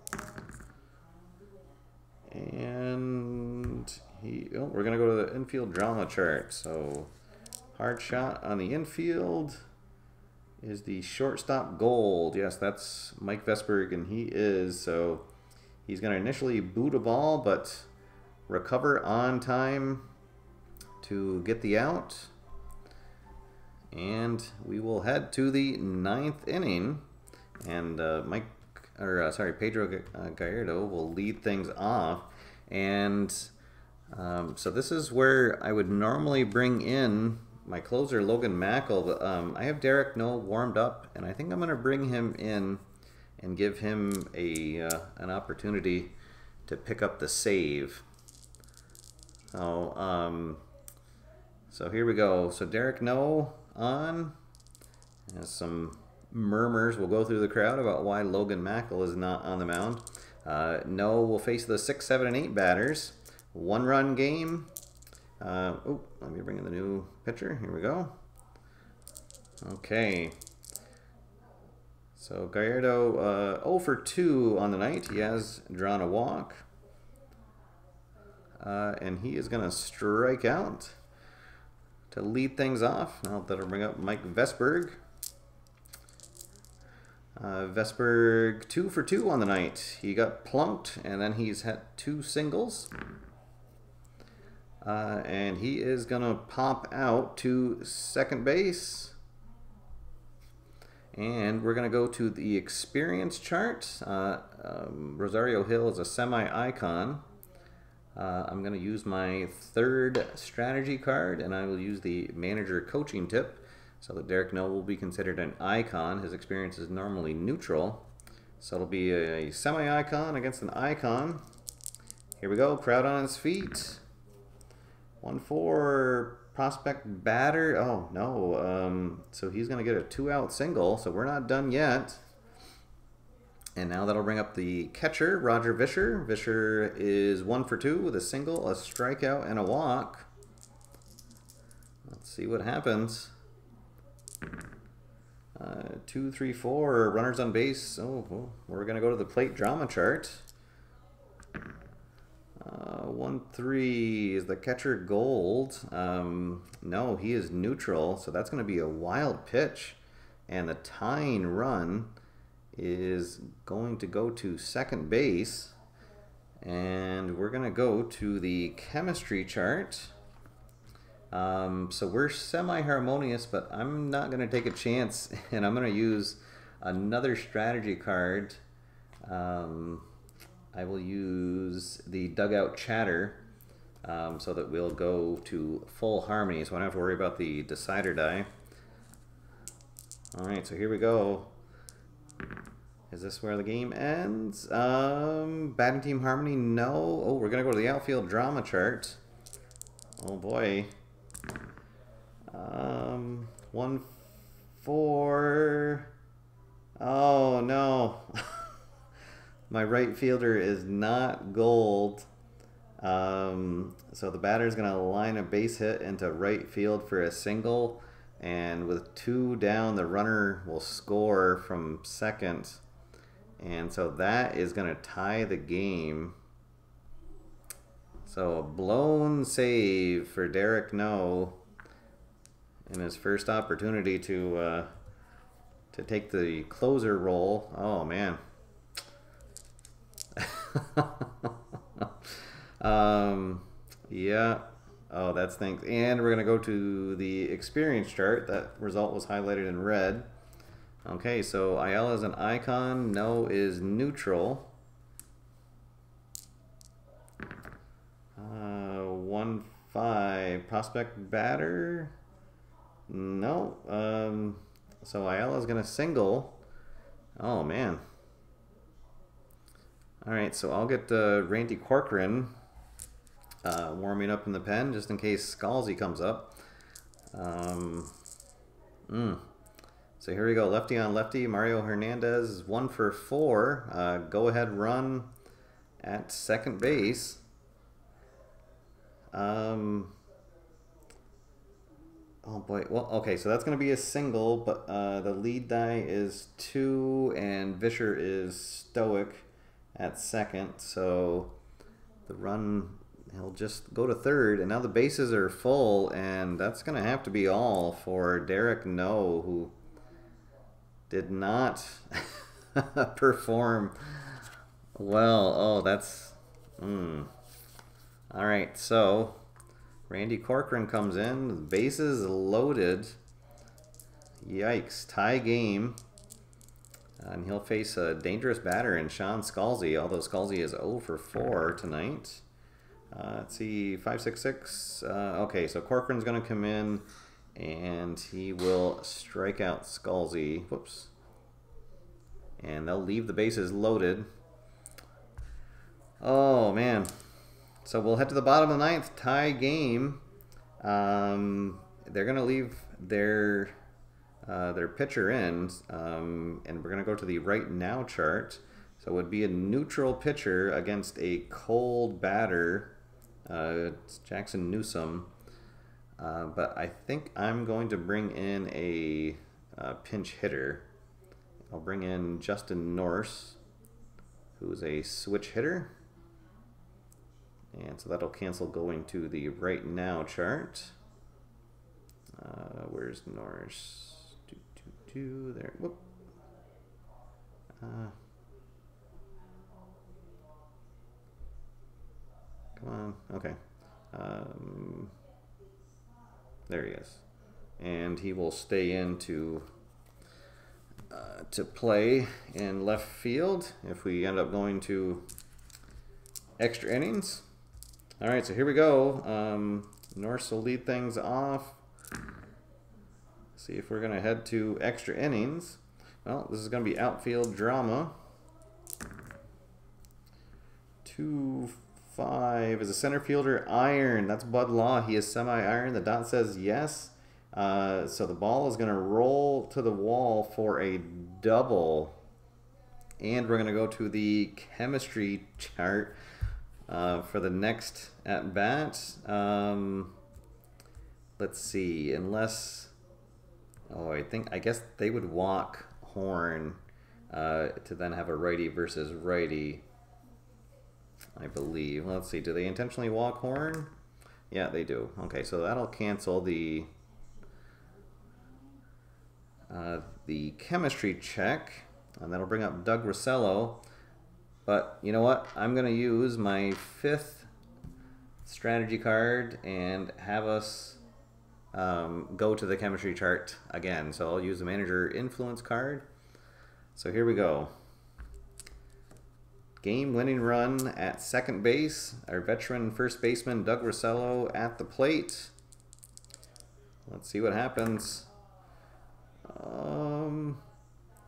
And we're going to go to the infield drama chart. So hard shot on the infield is the shortstop Gold. Yes, that's Mike Vesberg, and he is. So he's going to initially boot a ball, but recover on time to get the out. And we will head to the 9th inning. And Pedro Gallardo will lead things off. And so this is where I would normally bring in my closer, Logan Mackel. But I have Derek No warmed up, and I think I'm going to bring him in and give him an opportunity to pick up the save. So here we go. So Derek No on. Has some murmurs will go through the crowd about why Logan Mackel is not on the mound. No will face the 6, 7, and 8 batters. 1-run game. Let me bring in the new pitcher. Here we go. Okay. So Gallardo 0 for 2 on the night. He has drawn a walk. And he is going to strike out to lead things off. Now that'll bring up Mike Vesberg. Vesberg 2 for 2 on the night. He got plunked, and then he's had 2 singles. And he is going to pop out to 2nd base. And we're going to go to the experience chart. Rosario Hill is a semi-icon. I'm going to use my third strategy card, and I will use the manager coaching tip, so that Derek No will be considered an icon. His experience is normally neutral, so it'll be a semi-icon against an icon. Here we go, crowd on his feet. 1-4 prospect batter. Oh no, so he's going to get a 2-out single, so we're not done yet. And now that'll bring up the catcher, Roger Vischer. Vischer is 1 for 2 with a single, a strikeout, and a walk. Let's see what happens. 2, 3, 4 runners on base. Oh, we're going to go to the plate drama chart. 1, 3 is the catcher Gold. No, he is neutral, so that's going to be a wild pitch. And the tying run is going to go to second base, and we're going to go to the chemistry chart. So we're semi-harmonious, but I'm not going to take a chance, and I'm going to use another strategy card. I will use the dugout chatter, so that we'll go to full harmony, so I don't have to worry about the decider die. Alright, so here we go. Is this where the game ends? Batting team harmony, no. Oh, we're going to go to the outfield drama chart. Oh boy. 1, 4. Oh no. My right fielder is not Gold. So the batter's going to line a base hit into right field for a single. And with 2 down, the runner will score from second. And so that is going to tie the game. So a blown save for Derek No in his first opportunity to take the closer role. Oh man. Yeah. Oh, that's thanks. And we're going to go to the experience chart. That result was highlighted in red. Okay, so Ayala is an icon. No is neutral. 1, 5 prospect batter. No. So Ayala is going to single. Oh, man. All right, so I'll get Randy Corcoran warming up in the pen just in case Scalzi comes up. So here we go, lefty on lefty. Mario Hernandez is 1 for 4. Go ahead run at second base. Oh boy, well, okay, so that's going to be a single, but the lead die is 2, and Vischer is stoic at second, so the run, he'll just go to third, and now the bases are full, and that's going to have to be all for Derek No, who did not perform well. Oh, that's... All right, so Randy Corcoran comes in, bases loaded. Yikes, tie game. And he'll face a dangerous batter in Sean Scalzi, although Scalzi is 0 for 4 tonight. Let's see, 5-6-6. Okay, so Corcoran's going to come in, and he will strike out Scalzi. Whoops. And they'll leave the bases loaded. Oh, man. So we'll head to the bottom of the 9th, tie game. They're going to leave their pitcher in, and we're going to go to the right now chart. So it would be a neutral pitcher against a cold batter. It's Jackson Newsom. But I think I'm going to bring in a pinch hitter. I'll bring in Justin Norse, who's a switch hitter. And so that'll cancel going to the right now chart. Where's Norse? There. Whoop. Come on. Okay. There he is. And he will stay in to play in left field if we end up going to extra innings. All right, so here we go. Norse will lead things off. See if we're going to head to extra innings. Well, this is going to be outfield drama. 2-5 is a center fielder iron. That's Bud Law. He is semi-iron. The dot says yes. So the ball is going to roll to the wall for a double. And we're going to go to the chemistry chart for the next at bat. Let's see. Unless, I guess they would walk Horn to then have a righty versus righty. I believe. Let's see. Do they intentionally walk Horn? Yeah, they do. Okay, so that'll cancel the chemistry check, and that'll bring up Doug Rossello. But you know what? I'm going to use my 5th strategy card and have us go to the chemistry chart again. So I'll use the manager influence card. So here we go. Game-winning run at second base. Our veteran first baseman, Doug Rossello, at the plate. Let's see what happens.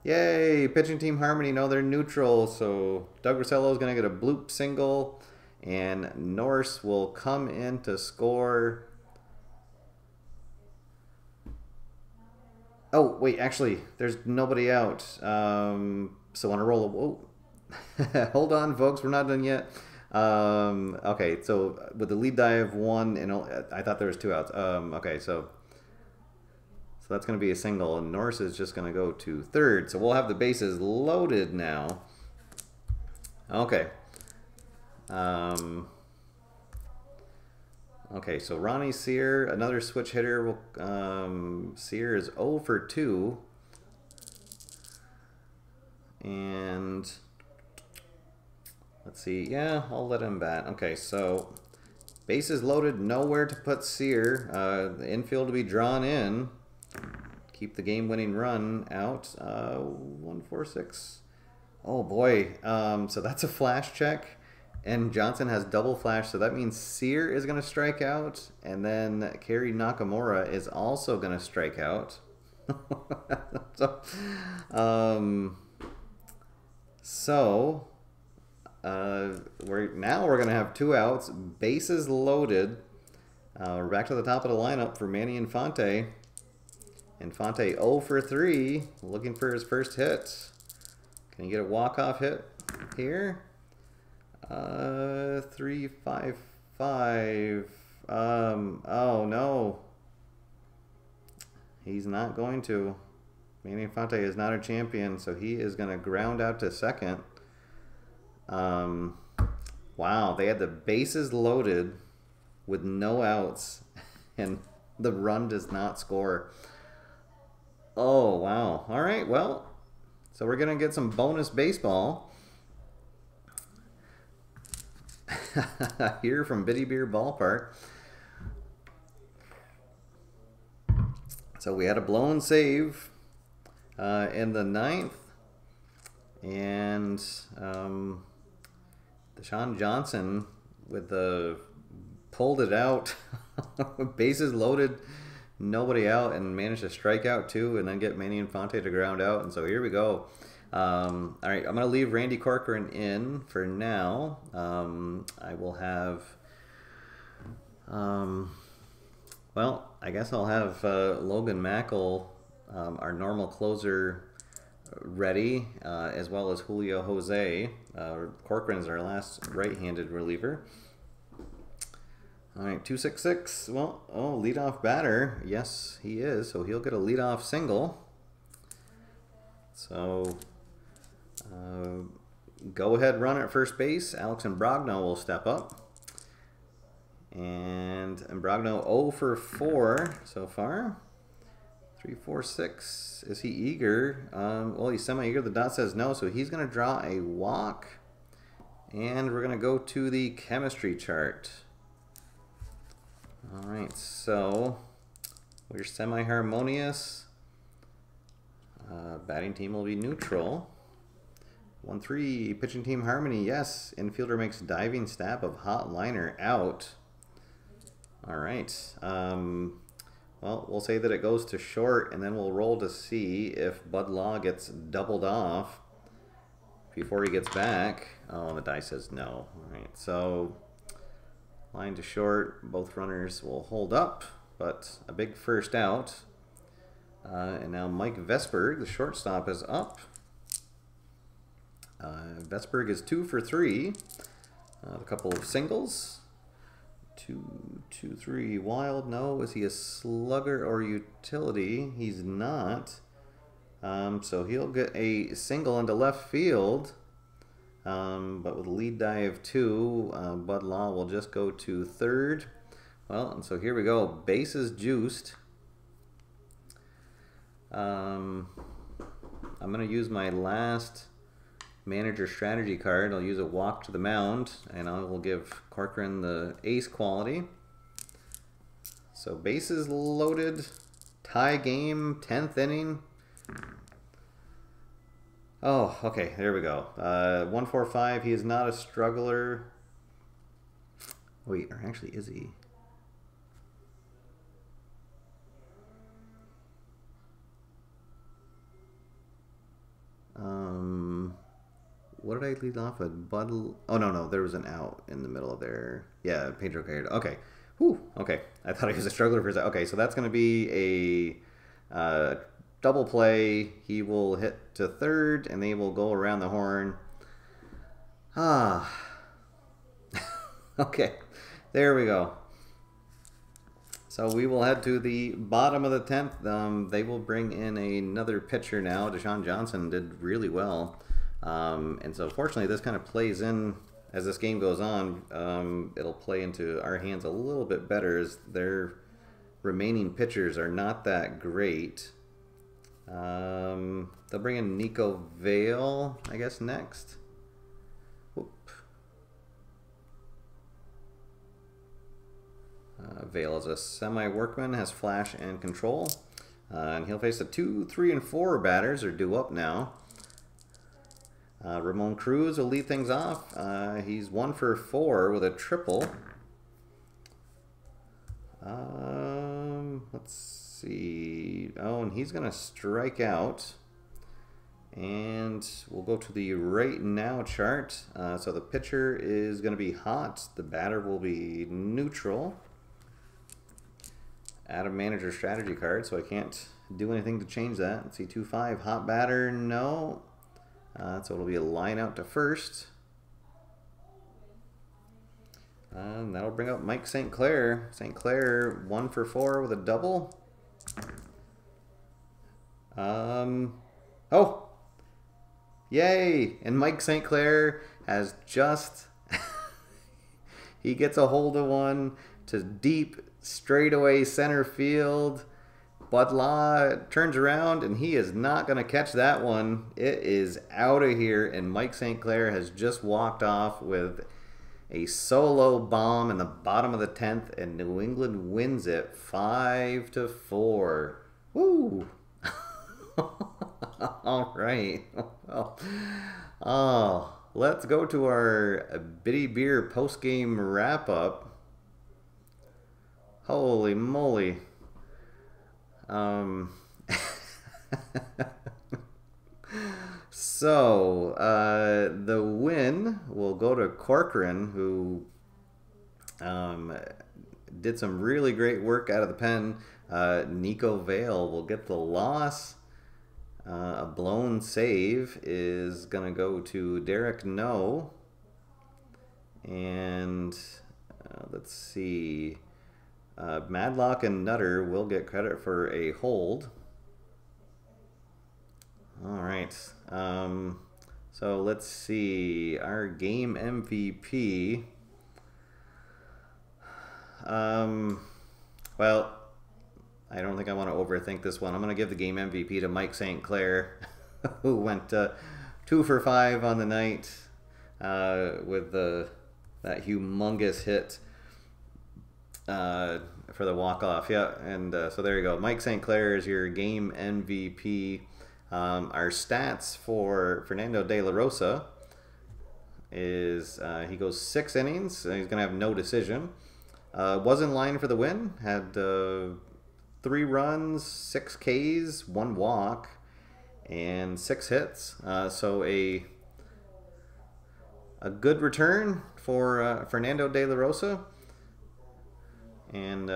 Yay! Pitching team harmony. No, they're neutral. So Doug Rossello is going to get a bloop single. And Norse will come in to score. Oh, wait, actually, there's nobody out. So on a roll of... Whoa. Hold on, folks, we're not done yet. Okay, so with the lead die of 1, and I thought there was 2 outs. Okay, so that's going to be a single, and Norse is just going to go to third. So we'll have the bases loaded now. Okay. Okay, so Ronnie Sear, another switch hitter. Sear is 0 for 2. And... let's see. Yeah, I'll let him bat. Okay, so bases loaded, nowhere to put Sear. The infield to be drawn in. Keep the game-winning run out. 1-4-6. Oh boy. So that's a flash check, and Johnson has double flash. So that means Sear is going to strike out, and then Kerry Nakamura is also going to strike out. So. We're gonna have 2 outs, bases loaded. We're back to the top of the lineup for Manny Infante. Infante 0 for 3, looking for his first hit. Can he get a walk-off hit here? 3-5-5. Oh no, he's not going to. Manny Infante is not a champion, so he is gonna ground out to second. Wow, they had the bases loaded with no outs, and the run does not score. Oh, wow. All right, well, so we're going to get some bonus baseball here from Biddy Beer Ballpark. So we had a blown save in the 9th, and Deshaun Johnson with the pulled it out, bases loaded, nobody out, and managed to strike out 2 and then get Manny Infante to ground out. And so here we go. All right, I'm going to leave Randy Corcoran in for now. I will have, well, I guess I'll have Logan Mackel, our normal closer, ready, as well as Julio Jose. Corcoran's our last right-handed reliever. All right, 2-6-6. Well, leadoff batter. Yes, he is. So he'll get a leadoff single. So go-ahead run at first base. Alex Imbrogno will step up. And Imbrogno 0 for 4 so far. 3-4-6. Is he eager? Well, he's semi-eager. The dot says no, so he's going to draw a walk. And we're going to go to the chemistry chart. All right, so we're semi-harmonious. Batting team will be neutral. 1-3, pitching team harmony. Yes, infielder makes diving stab of hot liner out. All right. Well, we'll say that it goes to short, and then we'll roll to see if Bud Law gets doubled off before he gets back. Oh, the die says no. All right, so line to short. Both runners will hold up, but a big first out. And now Mike Vesberg, the shortstop, is up. Vesberg is 2 for 3. A couple of singles. 2, 2, 3. Wild. No. Is he a slugger or utility? He's not. So he'll get a single into left field. But with a lead die of 2, Bud Law will just go to third. Well, and so here we go. Bases juiced. I'm going to use my last manager strategy card. I'll use a walk to the mound, and I will give Corcoran the ace quality. So bases loaded, tie game, 10th inning. Oh, okay, there we go. 1-4-5, he is not a struggler. Wait, or actually is he? What did I lead off with? Oh, no, there was an out in the middle of there. Yeah, Pedro Carrera. Okay. Whew, okay. I thought he was a struggler for a second. Okay, so that's going to be a double play. He will hit to third, and they will go around the horn. Okay, there we go. So we will head to the bottom of the 10th. They will bring in another pitcher now. Deshaun Johnson did really well. And so fortunately this kind of plays in as this game goes on. It'll play into our hands a little bit better as their remaining pitchers are not that great. They'll bring in Nico Vale, I guess, next. Whoop. Vale is a semi-workman, has flash and control. And he'll face the 2, 3, and 4 batters are due up now. Ramon Cruz will lead things off. He's 1 for 4 with a triple. Let's see. Oh, and he's going to strike out. And we'll go to the right now chart. So the pitcher is going to be hot. The batter will be neutral. Add a manager strategy card, so I can't do anything to change that. Let's see, 2-5, hot batter, no. So it'll be a line out to first. And that'll bring up Mike St. Clair. St. Clair 1 for 4 with a double. Oh! Yay! And Mike St. Clair has just... he gets a hold of one to deep straightaway center field. Bud Law turns around, and he is not going to catch that one. It is out of here, and Mike St. Clair has just walked off with a solo bomb in the bottom of the 10th, and New England wins it 5-4. Woo! All right. Well, oh, let's go to our Bitty Beer post-game wrap-up. Holy moly. So, the win will go to Corcoran, who did some really great work out of the pen. Nico Vale will get the loss. A blown save is going to go to Derek No. And let's see. Madlock and Nutter will get credit for a hold. All right. So let's see. Our game MVP. Well, I don't think I want to overthink this one. I'm going to give the game MVP to Mike St. Clair, who went 2 for 5 on the night with that humongous hit. For the walk-off, yeah, and so there you go. Mike St. Clair is your game MVP. Our stats for Fernando De La Rosa is he goes 6 innings. He's going to have no decision. Was in line for the win. Had 3 runs, 6 Ks, 1 walk, and 6 hits. So a good return for Fernando De La Rosa. And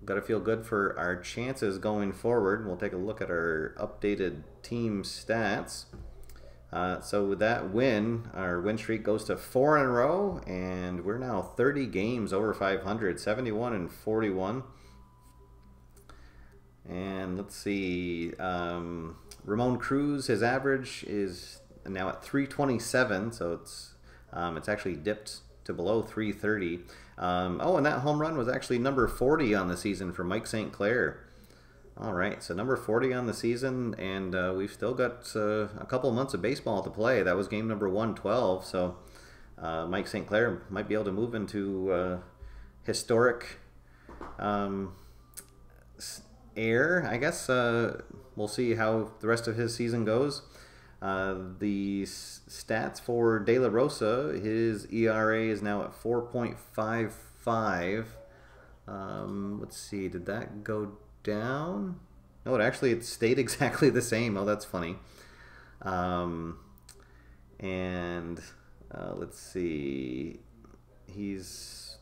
got to feel good for our chances going forward. We'll take a look at our updated team stats. So with that win, our win streak goes to 4 in a row, and we're now 30 games over 500, 71 and 41. And let's see, Ramon Cruz, his average is now at 327, so it's actually dipped to below 330. Oh, and that home run was actually number 40 on the season for Mike St. Clair. All right, so number 40 on the season, and we've still got a couple months of baseball to play. That was game number 112, so Mike St. Clair might be able to move into historic air, I guess. We'll see how the rest of his season goes. The stats for De La Rosa, his ERA is now at 4.55. Let's see, did that go down? No, it stayed exactly the same. Oh, that's funny. Let's see, it's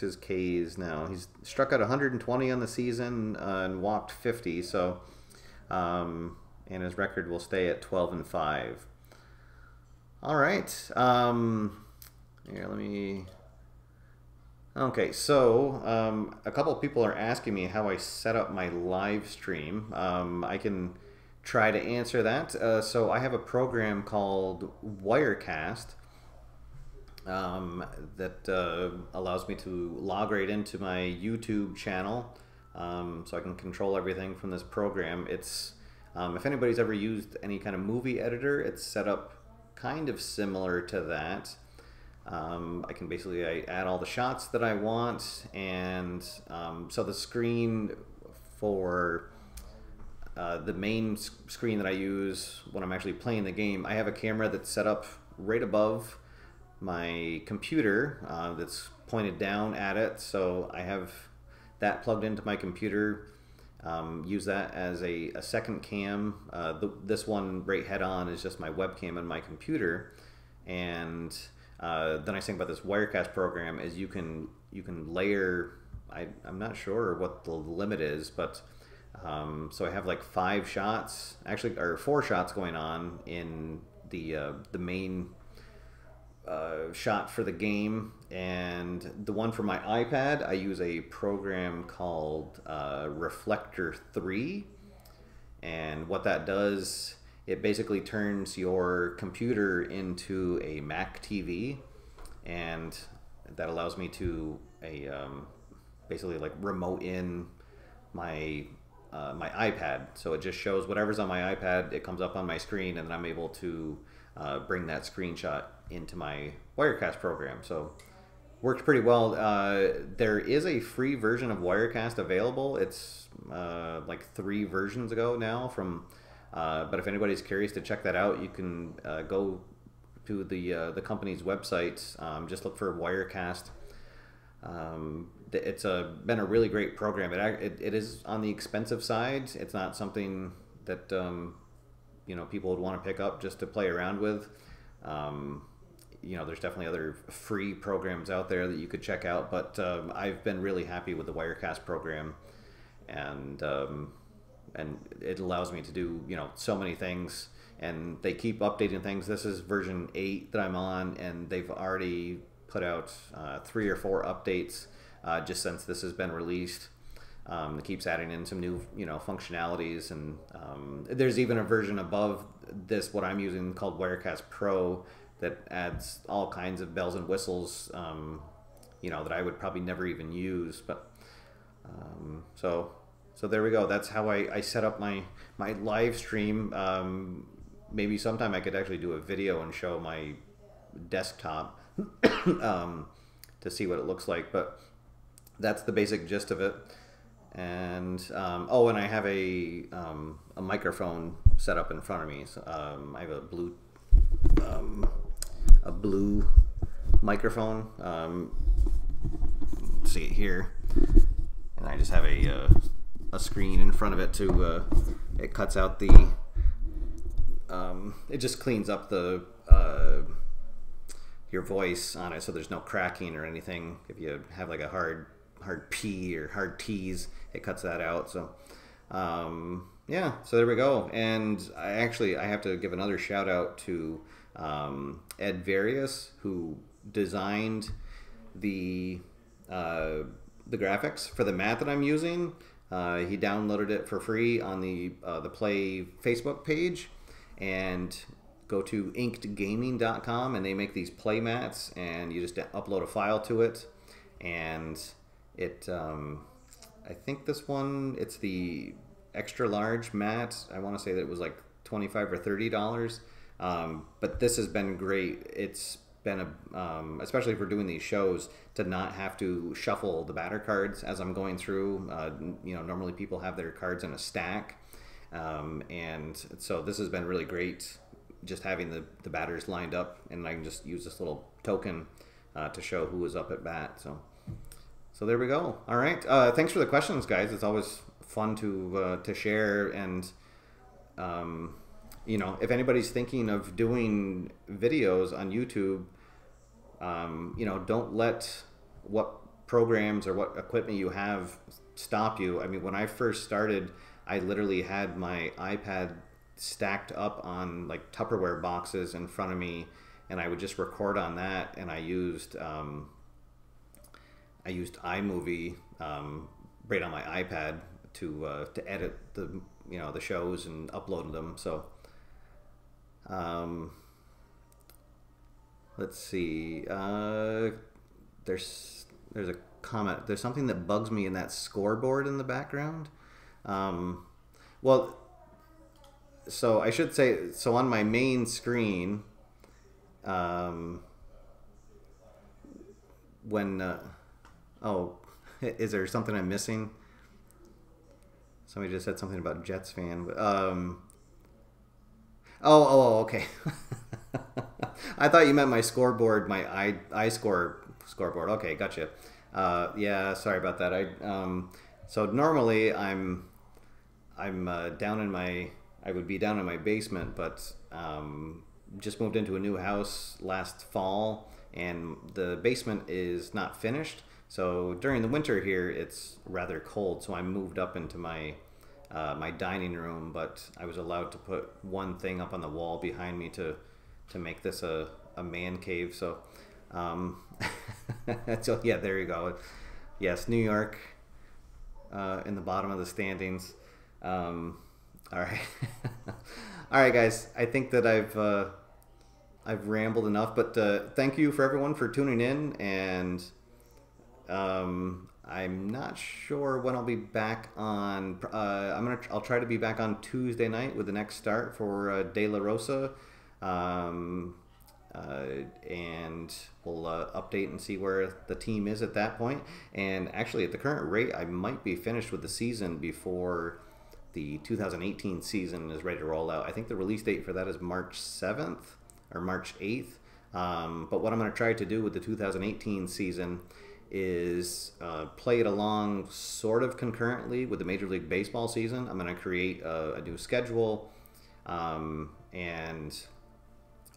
his Ks now. He's struck out 120 on the season and walked 50. So, and his record will stay at 12 and 5. All right. Here, let me. Okay, so a couple of people are asking me how I set up my live stream. I can try to answer that. So I have a program called Wirecast that allows me to log right into my YouTube channel, so I can control everything from this program. It's if anybody's ever used any kind of movie editor, it's set up kind of similar to that. I can basically add all the shots that I want, and so the screen for the main screen that I use when I'm actually playing the game, I have a camera that's set up right above my computer that's pointed down at it, so I have that plugged into my computer. Use that as a second cam. This one right head on is just my webcam and my computer, and then I think about this Wirecast program is you can layer. I'm not sure what the limit is, but so I have like 5 shots, actually, or 4 shots going on in the main shot for the game, and the one for my iPad, I use a program called Reflector 3, and what that does, it basically turns your computer into a Mac TV, and that allows me to basically like remote in my my iPad, so it just shows whatever's on my iPad, it comes up on my screen, and then I'm able to bring that screenshot into my Wirecast program. So works pretty well. There is a free version of Wirecast available. It's like 3 versions ago now from but if anybody's curious to check that out, you can go to the company's website, just look for Wirecast. It's been a really great program. It is on the expensive side. It's not something that you know, people would want to pick up just to play around with. You know, there's definitely other free programs out there that you could check out, but I've been really happy with the Wirecast program, and it allows me to do, you know, so many things, and they keep updating things. This is version 8 that I'm on, and they've already put out 3 or 4 updates just since this has been released. It keeps adding in some new, you know, functionalities, and there's even a version above this, what I'm using, called Wirecast Pro, that adds all kinds of bells and whistles, you know, that I would probably never even use. But so there we go. That's how I set up my live stream. Maybe sometime I could actually do a video and show my desktop to see what it looks like. But that's the basic gist of it. And oh, and I have a microphone set up in front of me. So, I have a blue microphone. See it here, and I just have a screen in front of it to it cuts out the it just cleans up the your voice on it, so there's no cracking or anything. If you have like a hard P or hard T's, it cuts that out. So yeah, so there we go. And I have to give another shout out to Ed Various, who designed the graphics for the mat that I'm using. He downloaded it for free on the Play Facebook page, and go to inkedgaming.com, and they make these play mats, and you just upload a file to it, and it I think this one, it's the extra large mat. I want to say that it was like $25 or $30, but this has been great. It's been especially for doing these shows, to not have to shuffle the batter cards as I'm going through. You know, normally people have their cards in a stack, and so this has been really great, just having the batters lined up, and I can just use this little token to show who was up at bat. So there we go. All right, thanks for the questions, guys. It's always fun to share, and you know, if anybody's thinking of doing videos on YouTube, you know, don't let what programs or what equipment you have stop you. I mean, when I first started, I literally had my iPad stacked up on like Tupperware boxes in front of me, and I would just record on that, and I used iMovie right on my iPad to edit the shows and upload them. So let's see. There's a comment. There's something that bugs me in that scoreboard in the background. Well, so I should say, so on my main screen, when oh, is there something I'm missing? Somebody just said something about Jets fan. Okay. I thought you meant my scoreboard, my scoreboard. Okay, gotcha. Yeah, sorry about that. So normally I'm down in my, I would be down in my basement, but just moved into a new house last fall, and the basement is not finished. So during the winter here, it's rather cold. So I moved up into my my dining room, but I was allowed to put one thing up on the wall behind me to make this a man cave. So so yeah, there you go. Yes, New York in the bottom of the standings. All right. All right, guys. I think that I've rambled enough, but thank you for everyone for tuning in, and I'm not sure when I'll be back on. I'll try to be back on Tuesday night with the next start for De La Rosa, and we'll update and see where the team is at that point. And actually, at the current rate, I might be finished with the season before the 2018 season is ready to roll out. I think the release date for that is March 7th or March 8th. But what I'm going to try to do with the 2018 season is play it along sort of concurrently with the Major League Baseball season. I'm going to create a new schedule and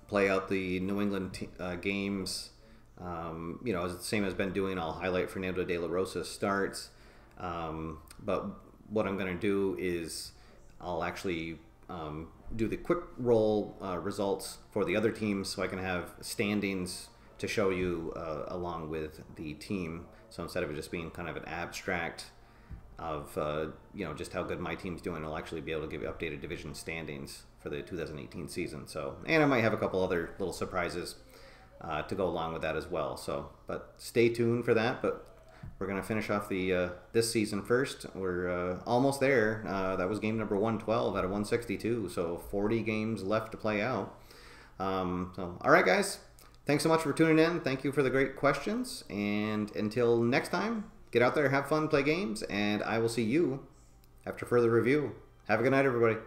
play out the New England games. You know, as the same as been doing, I'll highlight Fernando De La Rosa starts. But what I'm going to do is I'll actually do the quick roll results for the other teams, so I can have standings to show you along with the team. So instead of it just being kind of an abstract of you know, just how good my team's doing, I'll actually be able to give you updated division standings for the 2018 season. So, and I might have a couple other little surprises to go along with that as well. So, but stay tuned for that. But we're going to finish off the this season first. We're almost there. That was game number 112 out of 162. So 40 games left to play out. So, all right, guys. Thanks so much for tuning in. Thank you for the great questions. And until next time, Get out there, have fun, play games, and I will see you after further review. Have a good night, everybody.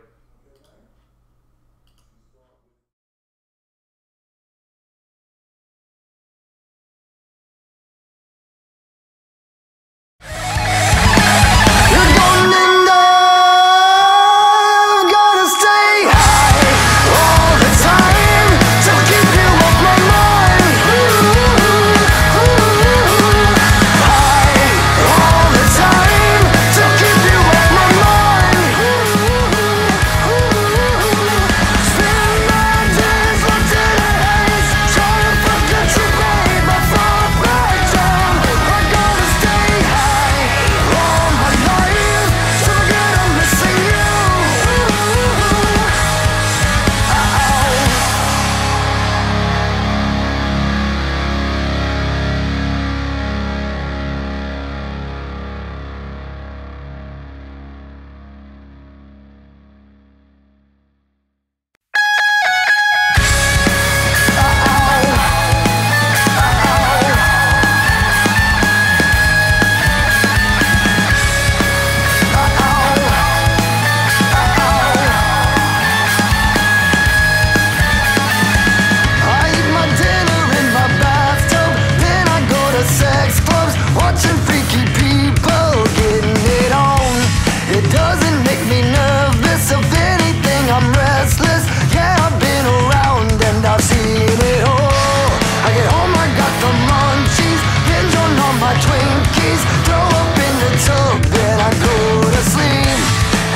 Twinkies, throw up in the tub, then I go to sleep.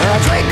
And I drink